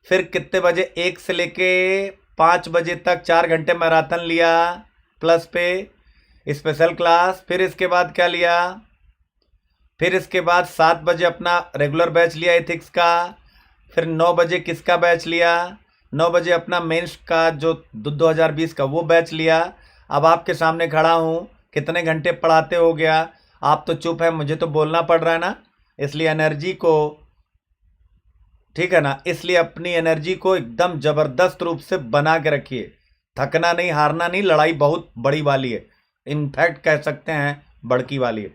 Speaker 1: फिर कितने बजे 1 से लेके 5 बजे तक 4 घंटे मैराथन लिया प्लस पे स्पेशल क्लास, फिर इसके बाद क्या लिया, फिर इसके बाद 7 बजे अपना रेगुलर बैच लिया एथिक्स का, फिर 9 बजे किसका बैच लिया, 9 बजे अपना मेंस का जो 2020 का वो बैच लिया। अब आपके सामने खड़ा हूं, कितने घंटे पढ़ाते हो गया, आप तो चुप है, मुझे तो बोलना पड़ रहा है ना, इसलिए एनर्जी को, ठीक है ना, इसलिए अपनी एनर्जी को एकदम जबरदस्त रूप से बना के रखिए। थकना नहीं, हारना नहीं, लड़ाई बहुत बड़ी वाली है, इनफैक्ट कह सकते हैं बड़की वाली है।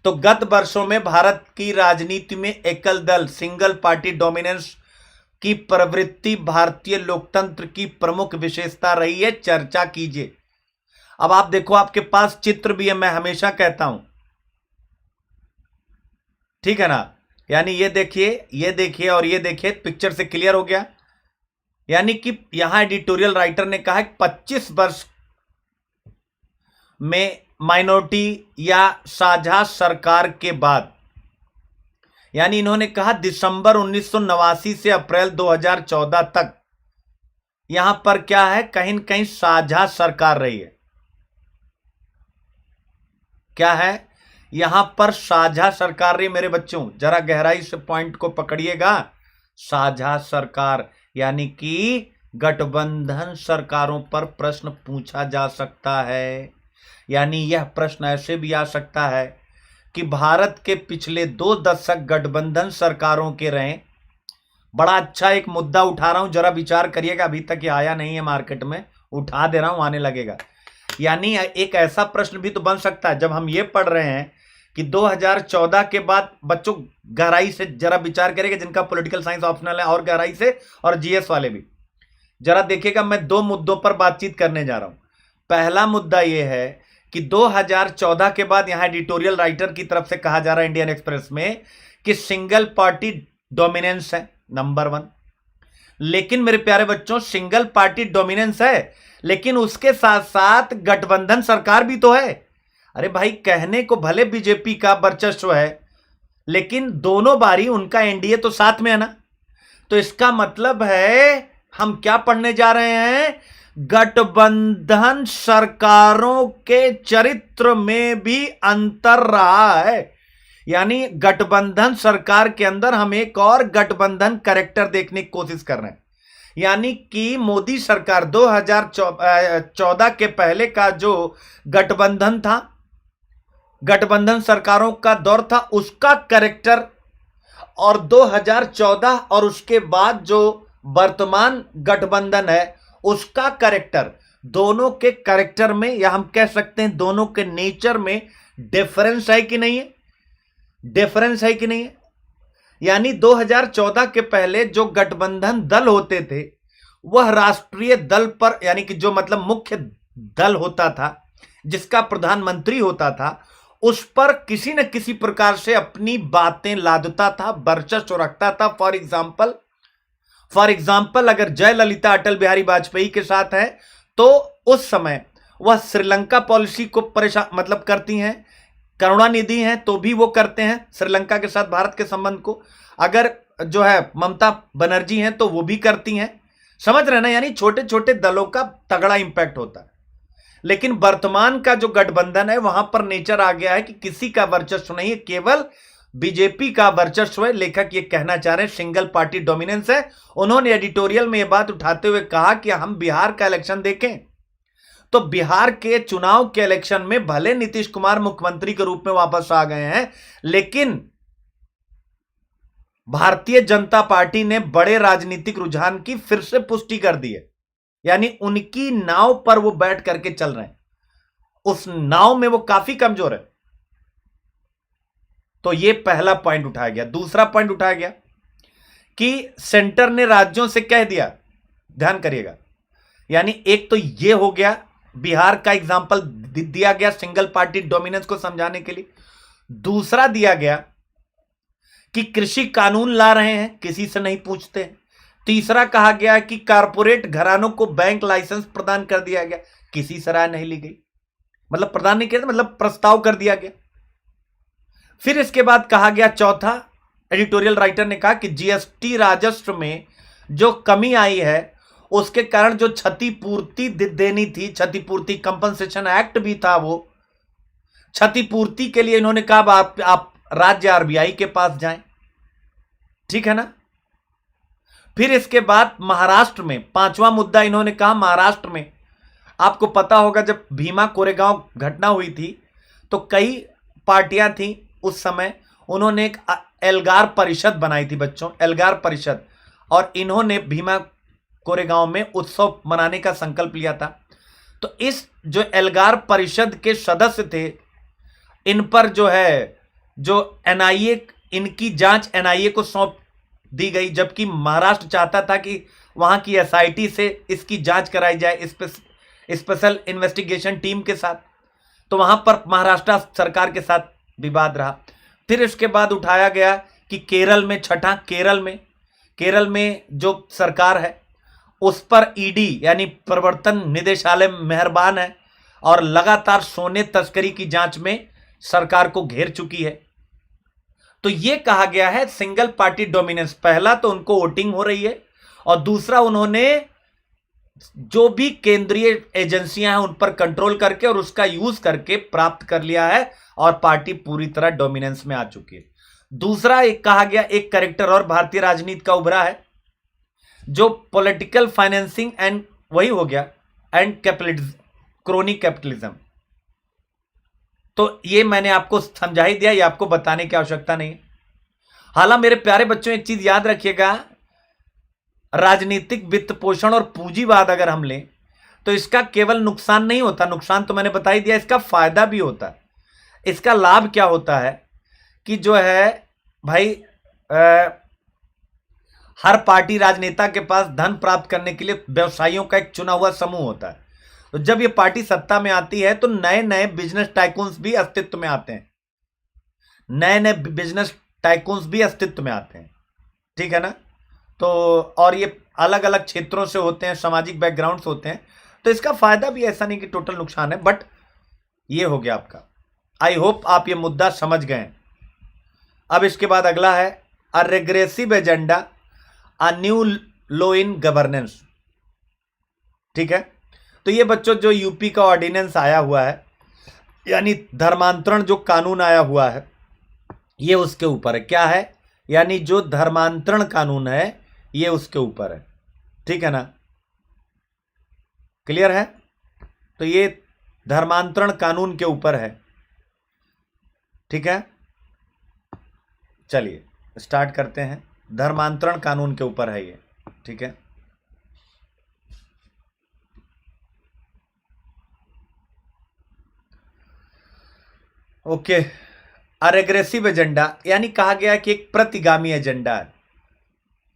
Speaker 1: तो गत वर्षों में भारत की राजनीति में एकल दल, सिंगल पार्टी डोमिनेंस की प्रवृत्ति भारतीय लोकतंत्र की प्रमुख विशेषता रही है। चर्चा कीजिए। अब आप देखो, आपके पास चित्र भी है, मैं हमेशा कहता हूं, ठीक है ना, यानी ये देखिए और ये देखिए, पिक्चर से क्लियर हो गया। यानी कि यहां एडिटोरियल राइटर ने कहा 25 वर्ष में माइनॉरिटी या साझा सरकार के बाद, यानी इन्होंने कहा दिसंबर 1989 से अप्रैल 2014 तक यहां पर क्या है, कहीं न कहीं साझा सरकार रही है। क्या है, यहां पर साझा सरकार रही। मेरे बच्चों जरा गहराई से पॉइंट को पकड़िएगा। साझा सरकार यानी कि गठबंधन सरकारों पर प्रश्न पूछा जा सकता है। यानी यह प्रश्न ऐसे भी आ सकता है कि भारत के पिछले 2 दशक गठबंधन सरकारों के रहे। बड़ा अच्छा एक मुद्दा उठा रहा हूं, जरा विचार करिएगा, अभी तक ये आया नहीं है मार्केट में, उठा दे रहा हूं, आने लगेगा। यानी एक ऐसा प्रश्न भी तो बन सकता है, जब हम ये पढ़ रहे हैं कि 2014 के बाद, बच्चों गहराई से जरा विचार करेगा, जिनका पॉलिटिकल साइंस ऑप्शनल है, और गहराई से, और जीएस वाले भी जरा देखिएगा। मैं 2 मुद्दों पर बातचीत करने जा रहा हूं। पहला मुद्दा यह है कि 2014 के बाद यहां एडिटोरियल राइटर की तरफ से कहा जा रहा है इंडियन एक्सप्रेस में कि सिंगल पार्टी डोमिनेंस है, नंबर 1। लेकिन मेरे प्यारे बच्चों, सिंगल पार्टी डोमिनेंस है, लेकिन उसके साथ साथ गठबंधन सरकार भी तो है। अरे भाई, कहने को भले बीजेपी का वर्चस्व है, लेकिन दोनों बारी उनका एनडीए तो साथ में है ना। तो इसका मतलब है हम क्या पढ़ने जा रहे हैं, गठबंधन सरकारों के चरित्र में भी अंतर रहा है। यानी गठबंधन सरकार के अंदर हम एक और गठबंधन कैरेक्टर देखने की कोशिश कर रहे हैं। यानी कि मोदी सरकार 2014 के पहले का जो गठबंधन था, गठबंधन सरकारों का दौर था, उसका कैरेक्टर, और 2014 और उसके बाद जो वर्तमान गठबंधन है उसका कैरेक्टर, दोनों के कैरेक्टर में, या हम कह सकते हैं दोनों के नेचर में डिफरेंस है कि नहीं है, डिफरेंस है कि नहीं है। यानी 2014 के पहले जो गठबंधन दल होते थे वह राष्ट्रीय दल पर, यानी कि जो मतलब मुख्य दल होता था जिसका प्रधानमंत्री होता था, उस पर किसी न किसी प्रकार से अपनी बातें लादता था, वर्चस्व रखता था। फॉर एग्जाम्पल अगर जयललिता अटल बिहारी वाजपेयी के साथ है तो उस समय वह श्रीलंका पॉलिसी को परेशान मतलब करती हैं। करुणानिधि हैं तो भी वो करते हैं श्रीलंका के साथ भारत के संबंध को। अगर जो है ममता बनर्जी हैं तो वो भी करती हैं। समझ रहे ना, यानी छोटे छोटे दलों का तगड़ा इंपैक्ट होता है। लेकिन वर्तमान का जो गठबंधन है वहां पर नेचर आ गया है कि किसी का वर्चस्व नहीं है, केवल बीजेपी का वर्चस्व है। लेखक ये कहना चाह रहे हैं सिंगल पार्टी डोमिनेंस है। उन्होंने एडिटोरियल में यह बात उठाते हुए कहा कि हम बिहार का इलेक्शन देखें तो बिहार के चुनाव के इलेक्शन में भले नीतीश कुमार मुख्यमंत्री के रूप में वापस आ गए हैं, लेकिन भारतीय जनता पार्टी ने बड़े राजनीतिक रुझान की फिर से पुष्टि कर दी है। यानी उनकी नाव पर वो बैठ करके चल रहे हैं, उस नाव में वो काफी कमजोर है। तो ये पहला पॉइंट उठाया गया। दूसरा पॉइंट उठाया गया कि सेंटर ने राज्यों से कह दिया, ध्यान करिएगा, यानी एक तो ये हो गया, बिहार का एग्जाम्पल दिया गया सिंगल पार्टी डोमिनेंस को समझाने के लिए। दूसरा दिया गया कि कृषि कानून ला रहे हैं, किसी से नहीं पूछते। तीसरा कहा गया कि कारपोरेट घरानों को बैंक लाइसेंस प्रदान कर दिया गया, किसी से राय नहीं ली गई, मतलब प्रदान नहीं किया, मतलब प्रस्ताव कर दिया गया। फिर इसके बाद कहा गया, चौथा एडिटोरियल राइटर ने कहा कि जीएसटी राजस्व में जो कमी आई है उसके कारण जो क्षतिपूर्ति देनी थी, क्षतिपूर्ति कंपनसेशन एक्ट भी था, वो क्षतिपूर्ति के लिए इन्होंने कहा आप राज्य आरबीआई के पास जाएं। ठीक है ना। फिर इसके बाद महाराष्ट्र में पांचवा मुद्दा इन्होंने कहा, महाराष्ट्र में आपको पता होगा जब भीमा कोरेगांव घटना हुई थी तो कई पार्टियां थी उस समय, उन्होंने एक एल्गार परिषद बनाई थी बच्चों, एल्गार परिषद, और इन्होंने भीमा कोरेगांव में उत्सव मनाने का संकल्प लिया था। तो इस जो एल्गार परिषद के सदस्य थे, इन पर जो है जो एनआईए, इनकी जांच एनआईए को सौंप दी गई, जबकि महाराष्ट्र चाहता था कि वहां की एसआईटी से इसकी जांच कराई जाए स्पेशल इन्वेस्टिगेशन टीम के साथ। तो वहां पर महाराष्ट्र सरकार के साथ विवाद रहा। फिर इसके बाद उठाया गया कि केरल में, छठा, केरल में जो सरकार है उस पर ईडी यानी प्रवर्तन निदेशालय मेहरबान है और लगातार सोने तस्करी की जांच में सरकार को घेर चुकी है। तो यह कहा गया है सिंगल पार्टी डोमिनेंस। पहला तो उनको वोटिंग हो रही है, और दूसरा उन्होंने जो भी केंद्रीय एजेंसियां हैं उन पर कंट्रोल करके और उसका यूज करके प्राप्त कर लिया है और पार्टी पूरी तरह डोमिनेंस में आ चुकी है। दूसरा एक कहा गया, एक कैरेक्टर और भारतीय राजनीति का उभरा है, जो पॉलिटिकल फाइनेंसिंग एंड वही हो गया एंड कैपिटलिज्म, क्रोनी कैपिटलिज्म। तो ये मैंने आपको समझा ही दिया, ये आपको बताने की आवश्यकता नहीं। हालांकि मेरे प्यारे बच्चों एक चीज याद रखिएगा, राजनीतिक वित्त पोषण और पूंजीवाद अगर हम लें तो इसका केवल नुकसान नहीं होता, नुकसान तो मैंने बता ही दिया, इसका फायदा भी होता है। इसका लाभ क्या होता है कि जो है भाई हर पार्टी राजनेता के पास धन प्राप्त करने के लिए व्यवसायियों का एक चुना हुआ समूह होता है। तो जब ये पार्टी सत्ता में आती है तो नए नए बिजनेस टाइकून्स भी अस्तित्व में आते हैं, नए नए बिजनेस टाइकून्स भी अस्तित्व में आते हैं। ठीक है ना। तो और ये अलग अलग क्षेत्रों से होते हैं, सामाजिक बैकग्राउंड से होते हैं, तो इसका फायदा भी, ऐसा नहीं कि टोटल नुकसान है। बट ये हो गया आपका। आई होप आप ये मुद्दा समझ गए। अब इसके बाद अगला है a regressive agenda, a new law in governance. ठीक है। तो ये बच्चों जो यूपी का ऑर्डिनेंस आया हुआ है, यानी धर्मांतरण जो कानून आया हुआ है, ये उसके ऊपर है। क्या है? यानी जो धर्मांतरण कानून है ये उसके ऊपर है। ठीक है ना। क्लियर है। तो ये धर्मांतरण कानून के ऊपर है। ठीक है। चलिए स्टार्ट करते हैं। धर्मांतरण कानून के ऊपर है ये। ठीक है। ओके, और एग्रेसिव एजेंडा, यानी कहा गया कि एक प्रतिगामी एजेंडा है,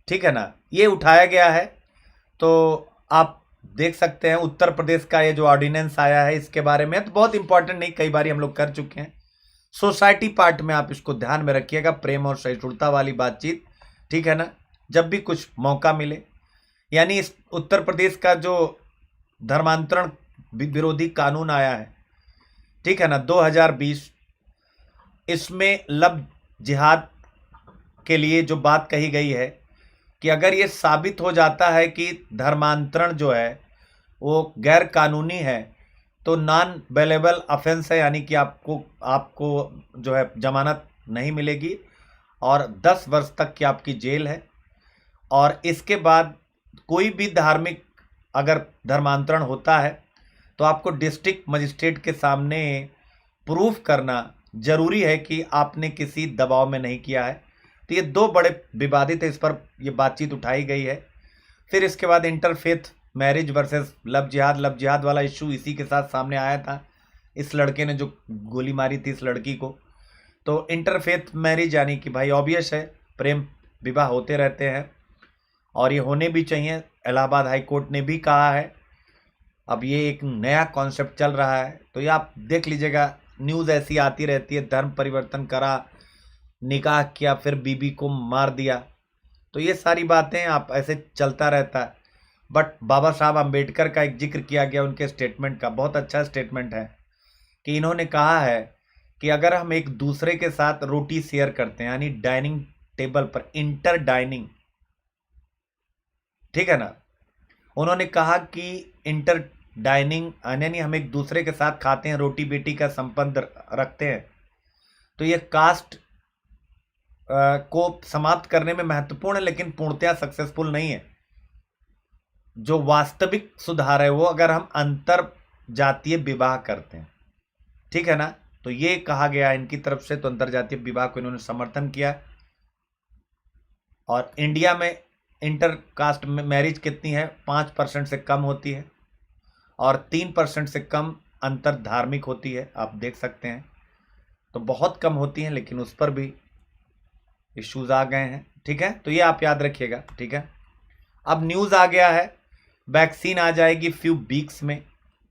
Speaker 1: ठीक है ना, ये उठाया गया है। तो आप देख सकते हैं उत्तर प्रदेश का ये जो ऑर्डिनेंस आया है इसके बारे में, तो बहुत इंपॉर्टेंट नहीं, कई बार हम लोग कर चुके हैं। सोसाइटी पार्ट में आप इसको ध्यान में रखिएगा, प्रेम और सहिष्णुता वाली बातचीत, ठीक है ना, जब भी कुछ मौका मिले। यानी इस उत्तर प्रदेश का जो धर्मांतरण विरोधी कानून आया है, ठीक है ना, 2020, इसमें लव जिहाद के लिए जो बात कही गई है कि अगर ये साबित हो जाता है कि धर्मांतरण जो है वो गैर कानूनी है तो नॉन बेलेबल ऑफेंस है, यानी कि आपको जो है जमानत नहीं मिलेगी और 10 वर्ष तक की आपकी जेल है। और इसके बाद कोई भी धार्मिक अगर धर्मांतरण होता है तो आपको डिस्ट्रिक्ट मजिस्ट्रेट के सामने प्रूफ करना जरूरी है कि आपने किसी दबाव में नहीं किया है। तो ये दो बड़े विवादित है, इस पर ये बातचीत उठाई गई है। फिर इसके बाद इंटरफेथ मैरिज वर्सेस लव जिहाद वाला इशू इसी के साथ सामने आया था, इस लड़के ने जो गोली मारी थी इस लड़की को। तो इंटरफेथ मैरिज यानी कि भाई ऑब्वियस है, प्रेम विवाह होते रहते हैं और ये होने भी चाहिए, इलाहाबाद हाई कोर्ट ने भी कहा है। अब ये एक नया कॉन्सेप्ट चल रहा है, तो ये आप देख लीजिएगा, न्यूज़ ऐसी आती रहती है, धर्म परिवर्तन करा, निकाह किया, फिर बीबी को मार दिया, तो ये सारी बातें आप ऐसे चलता रहता है। बट बाबा साहब अम्बेडकर का एक जिक्र किया गया उनके स्टेटमेंट का, बहुत अच्छा स्टेटमेंट है कि इन्होंने कहा है कि अगर हम एक दूसरे के साथ रोटी शेयर करते हैं, यानी डाइनिंग टेबल पर इंटर डाइनिंग, ठीक है ना, उन्होंने कहा कि इंटर डाइनिंग यानी हम एक दूसरे के साथ खाते हैं, रोटी बेटी का संबंध रखते हैं, तो ये कास्ट को समाप्त करने में महत्वपूर्ण है, लेकिन पूर्णतया सक्सेसफुल नहीं है। जो वास्तविक सुधार है वो अगर हम अंतर जातीय विवाह करते हैं, ठीक है ना, तो ये कहा गया इनकी तरफ से, तो अंतर जातीय विवाह को इन्होंने समर्थन किया। और इंडिया में इंटर कास्ट मैरिज कितनी है, 5% से कम होती है और 3% से कम अंतर धार्मिक होती है, आप देख सकते हैं, तो बहुत कम होती हैं, लेकिन उस पर भी इश्यूज आ गए हैं, ठीक है, तो ये आप याद रखिएगा, ठीक है। अब न्यूज़ आ गया है, वैक्सीन आ जाएगी फ्यू वीक्स में,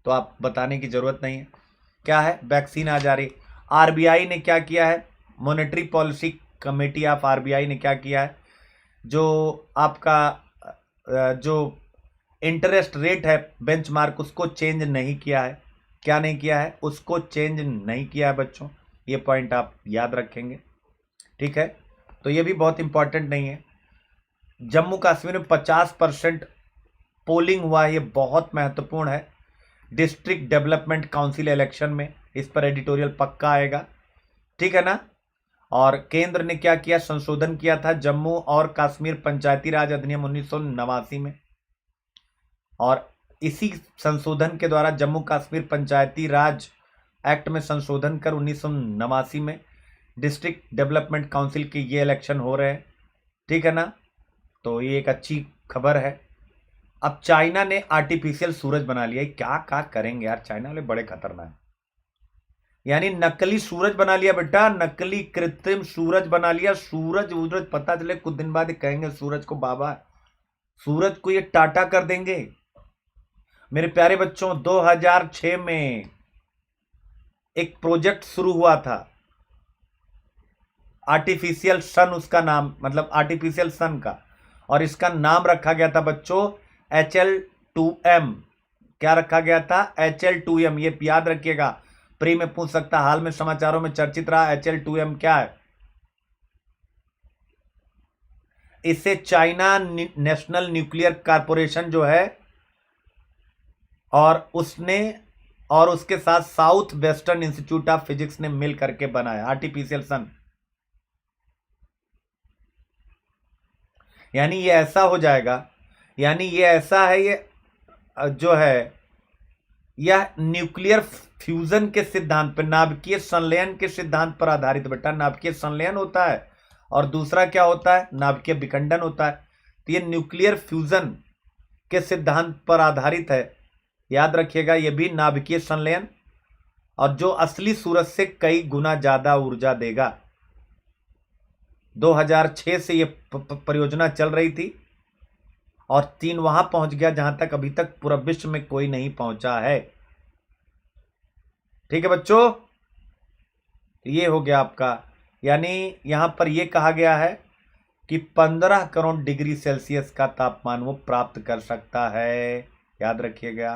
Speaker 1: तो आप बताने की ज़रूरत नहीं है क्या है, वैक्सीन आ जा रही। आरबीआई ने क्या किया है, monetary policy committee of RBI ने क्या किया है, जो आपका जो इंटरेस्ट रेट है बेंचमार्क, उसको चेंज नहीं किया है। क्या नहीं किया है, उसको चेंज नहीं किया है बच्चों, ये पॉइंट आप याद रखेंगे, ठीक है। तो ये भी बहुत इंपॉर्टेंट नहीं है। जम्मू कश्मीर में 50% पोलिंग हुआ है, ये बहुत महत्वपूर्ण है डिस्ट्रिक्ट डेवलपमेंट काउंसिल इलेक्शन में, इस पर एडिटोरियल पक्का आएगा, ठीक है ना। और केंद्र ने क्या किया, संशोधन किया था जम्मू और कश्मीर पंचायती राज अधिनियम 1989 में, और इसी संशोधन के द्वारा जम्मू कश्मीर पंचायती राज एक्ट में संशोधन कर 1989 में डिस्ट्रिक्ट डेवलपमेंट काउंसिल के ये इलेक्शन हो रहे हैं, ठीक है ना। तो ये एक अच्छी खबर है। अब चाइना ने आर्टिफिशियल सूरज बना लिया, क्या करेंगे यार, चाइना वाले बड़े खतरनाक, यानी नकली सूरज बना लिया बेटा, नकली कृत्रिम सूरज बना लिया। सूरज पता चले कुछ दिन बाद कहेंगे सूरज को बाबा, सूरज को ये टाटा कर देंगे। मेरे प्यारे बच्चों, 2006 में एक प्रोजेक्ट शुरू हुआ था, आर्टिफिशियल सन उसका नाम, मतलब आर्टिफिशियल सन का, और इसका नाम रखा गया था बच्चों HL2M। क्या रखा गया था, HL2M, ये याद रखिएगा, प्री में पूछ सकता, हाल में समाचारों में चर्चित रहा HL2M क्या है। इससे चाइना नेशनल न्यूक्लियर कॉर्पोरेशन जो है और उसने और उसके साथ south western institute of physics ने मिल करके बनाया आर्टिफिशियल सन। यानी ये ऐसा हो जाएगा, यानी ये ऐसा है, ये जो है यह न्यूक्लियर फ्यूजन के सिद्धांत पर, नाभिकीय संलयन के सिद्धांत पर आधारित बेटा। नाभिकीय संलयन होता है और दूसरा क्या होता है, नाभिकीय विखंडन होता है। तो ये न्यूक्लियर फ्यूजन के सिद्धांत पर आधारित है, याद रखिएगा, ये भी नाभिकीय संलयन और जो असली सूरज से कई गुना ज्यादा ऊर्जा देगा। 2006 से ये परियोजना चल रही थी और चीन वहां पहुंच गया जहां तक अभी तक पूरा विश्व में कोई नहीं पहुंचा है। ठीक है बच्चों, ये हो गया आपका, यानी यहां पर यह कहा गया है कि 15 करोड़ डिग्री सेल्सियस का तापमान वो प्राप्त कर सकता है, याद रखिएगा।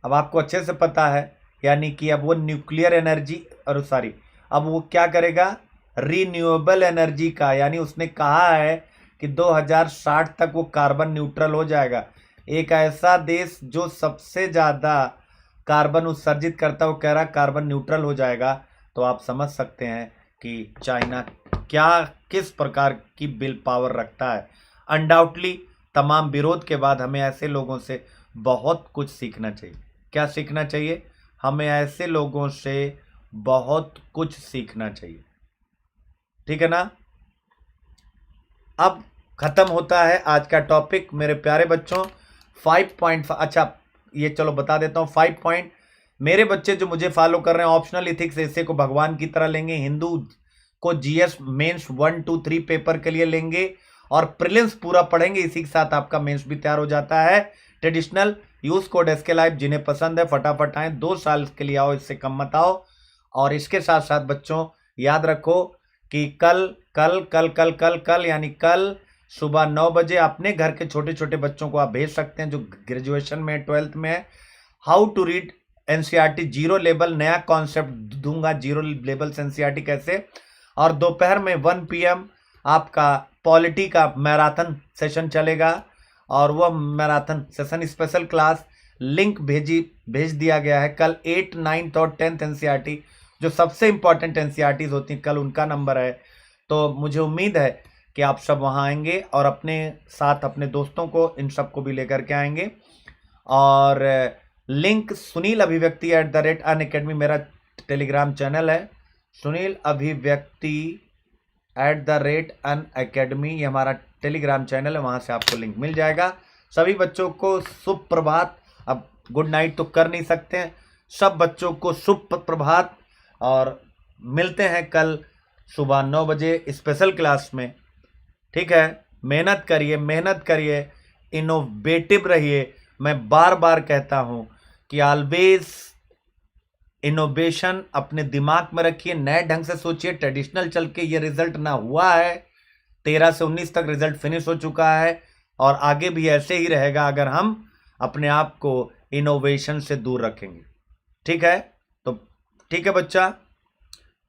Speaker 1: अब आपको अच्छे से पता है, यानी कि अब वो न्यूक्लियर एनर्जी और सॉरी अब वो क्या करेगा, रिन्यूएबल एनर्जी का, यानी उसने कहा है कि 2060 तक वो कार्बन न्यूट्रल हो जाएगा। एक ऐसा देश जो सबसे ज्यादा कार्बन उत्सर्जित करता है वो कह रहा कार्बन न्यूट्रल हो जाएगा। तो आप समझ सकते हैं कि चाइना क्या किस प्रकार की विल पावर रखता है। अनडाउटली तमाम विरोध के बाद हमें ऐसे लोगों से बहुत कुछ सीखना चाहिए। क्या सीखना चाहिए? हमें ऐसे लोगों से बहुत कुछ सीखना चाहिए। ठीक है ना। अब खत्म होता है आज का टॉपिक मेरे प्यारे बच्चों। 5.5 अच्छा ये चलो बता देता हूं 5 पॉइंट। मेरे बच्चे जो मुझे फॉलो कर रहे हैं, ऑप्शनल इथिक्स ऐसे को भगवान की तरह लेंगे, हिंदू को जीएस मेंस 1, 2, 3 पेपर के लिए लेंगे और प्रीलिम्स पूरा पढ़ेंगे। इसी के साथ आपका मेंस भी तैयार हो जाता है। Traditional use code SK live, जिन्हें पसंद है फटाफट आए, 2 साल के लिए आओ, इससे कम मत आओ। और इसके साथ साथ बच्चों याद रखो कि कल यानी कल सुबह 9 बजे अपने घर के छोटे छोटे बच्चों को आप भेज सकते हैं जो ग्रेजुएशन में 12th में है। How to read NCERT zero level, नया कॉन्सेप्ट दूंगा, जीरो लेवल एनसीईआरटी कैसे। और दोपहर में 1 PM आपका पॉलिटी का मैराथन सेशन चलेगा और वह marathon session special class link भेज दिया गया है। कल 8, 9 और 10th एनसीईआरटी जो सबसे इंपॉर्टेंट एनसीईआरटीज होती हैं, कल उनका नंबर है। तो मुझे उम्मीद है कि आप सब वहां आएंगे और अपने साथ अपने दोस्तों को इन सबको भी लेकर के आएंगे। और लिंक सुनील अभिव्यक्ति @unacademy मेरा टेलीग्राम चैनल है। सुनील अभिव्यक्ति @unacademy ये हमारा टेलीग्राम चैनल है, वहां से आपको लिंक मिल जाएगा। सभी बच्चों को शुभ प्रभात। अब गुड नाइट तो कर नहीं सकते हैं, सब बच्चों को शुभ प्रभात और मिलते हैं कल सुबह 9 बजे स्पेशल क्लास में। ठीक है, मेहनत करिए, इनोवेटिव रहिए। मैं बार बार कहता हूं कि ऑलवेज इनोवेशन अपने दिमाग में रखिए, नए ढंग से सोचिए। ट्रेडिशनल चल के ये रिजल्ट ना हुआ है, 13 से 19 तक रिजल्ट फिनिश हो चुका है और आगे भी ऐसे ही रहेगा अगर हम अपने आप को इनोवेशन से दूर रखेंगे। ठीक है, तो ठीक है बच्चा,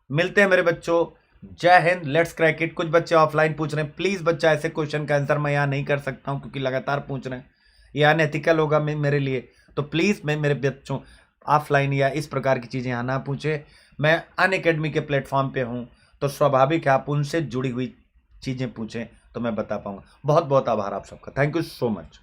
Speaker 1: मिलते हैं मेरे बच्चों। जय हिंद, लेट्स क्रैक इट। कुछ बच्चे ऑफलाइन पूछ रहे हैं, प्लीज बच्चा ऐसे क्वेश्चन का आंसर मैं यहाँ नहीं कर सकता हूँ क्योंकि लगातार पूछ रहे हैं, ये अनएथिकल होगा मेरे लिए। तो प्लीज मैं मेरे बच्चों ऑफलाइन या इस प्रकार की चीजें यहाँ ना पूछे। मैं अनअकैडमी के प्लेटफॉर्म पे हूँ तो स्वाभाविक है आप उनसे जुड़ी हुई चीजें पूछें तो मैं बता पाऊंगा। बहुत बहुत आभार आप सबका, थैंक यू सो मच।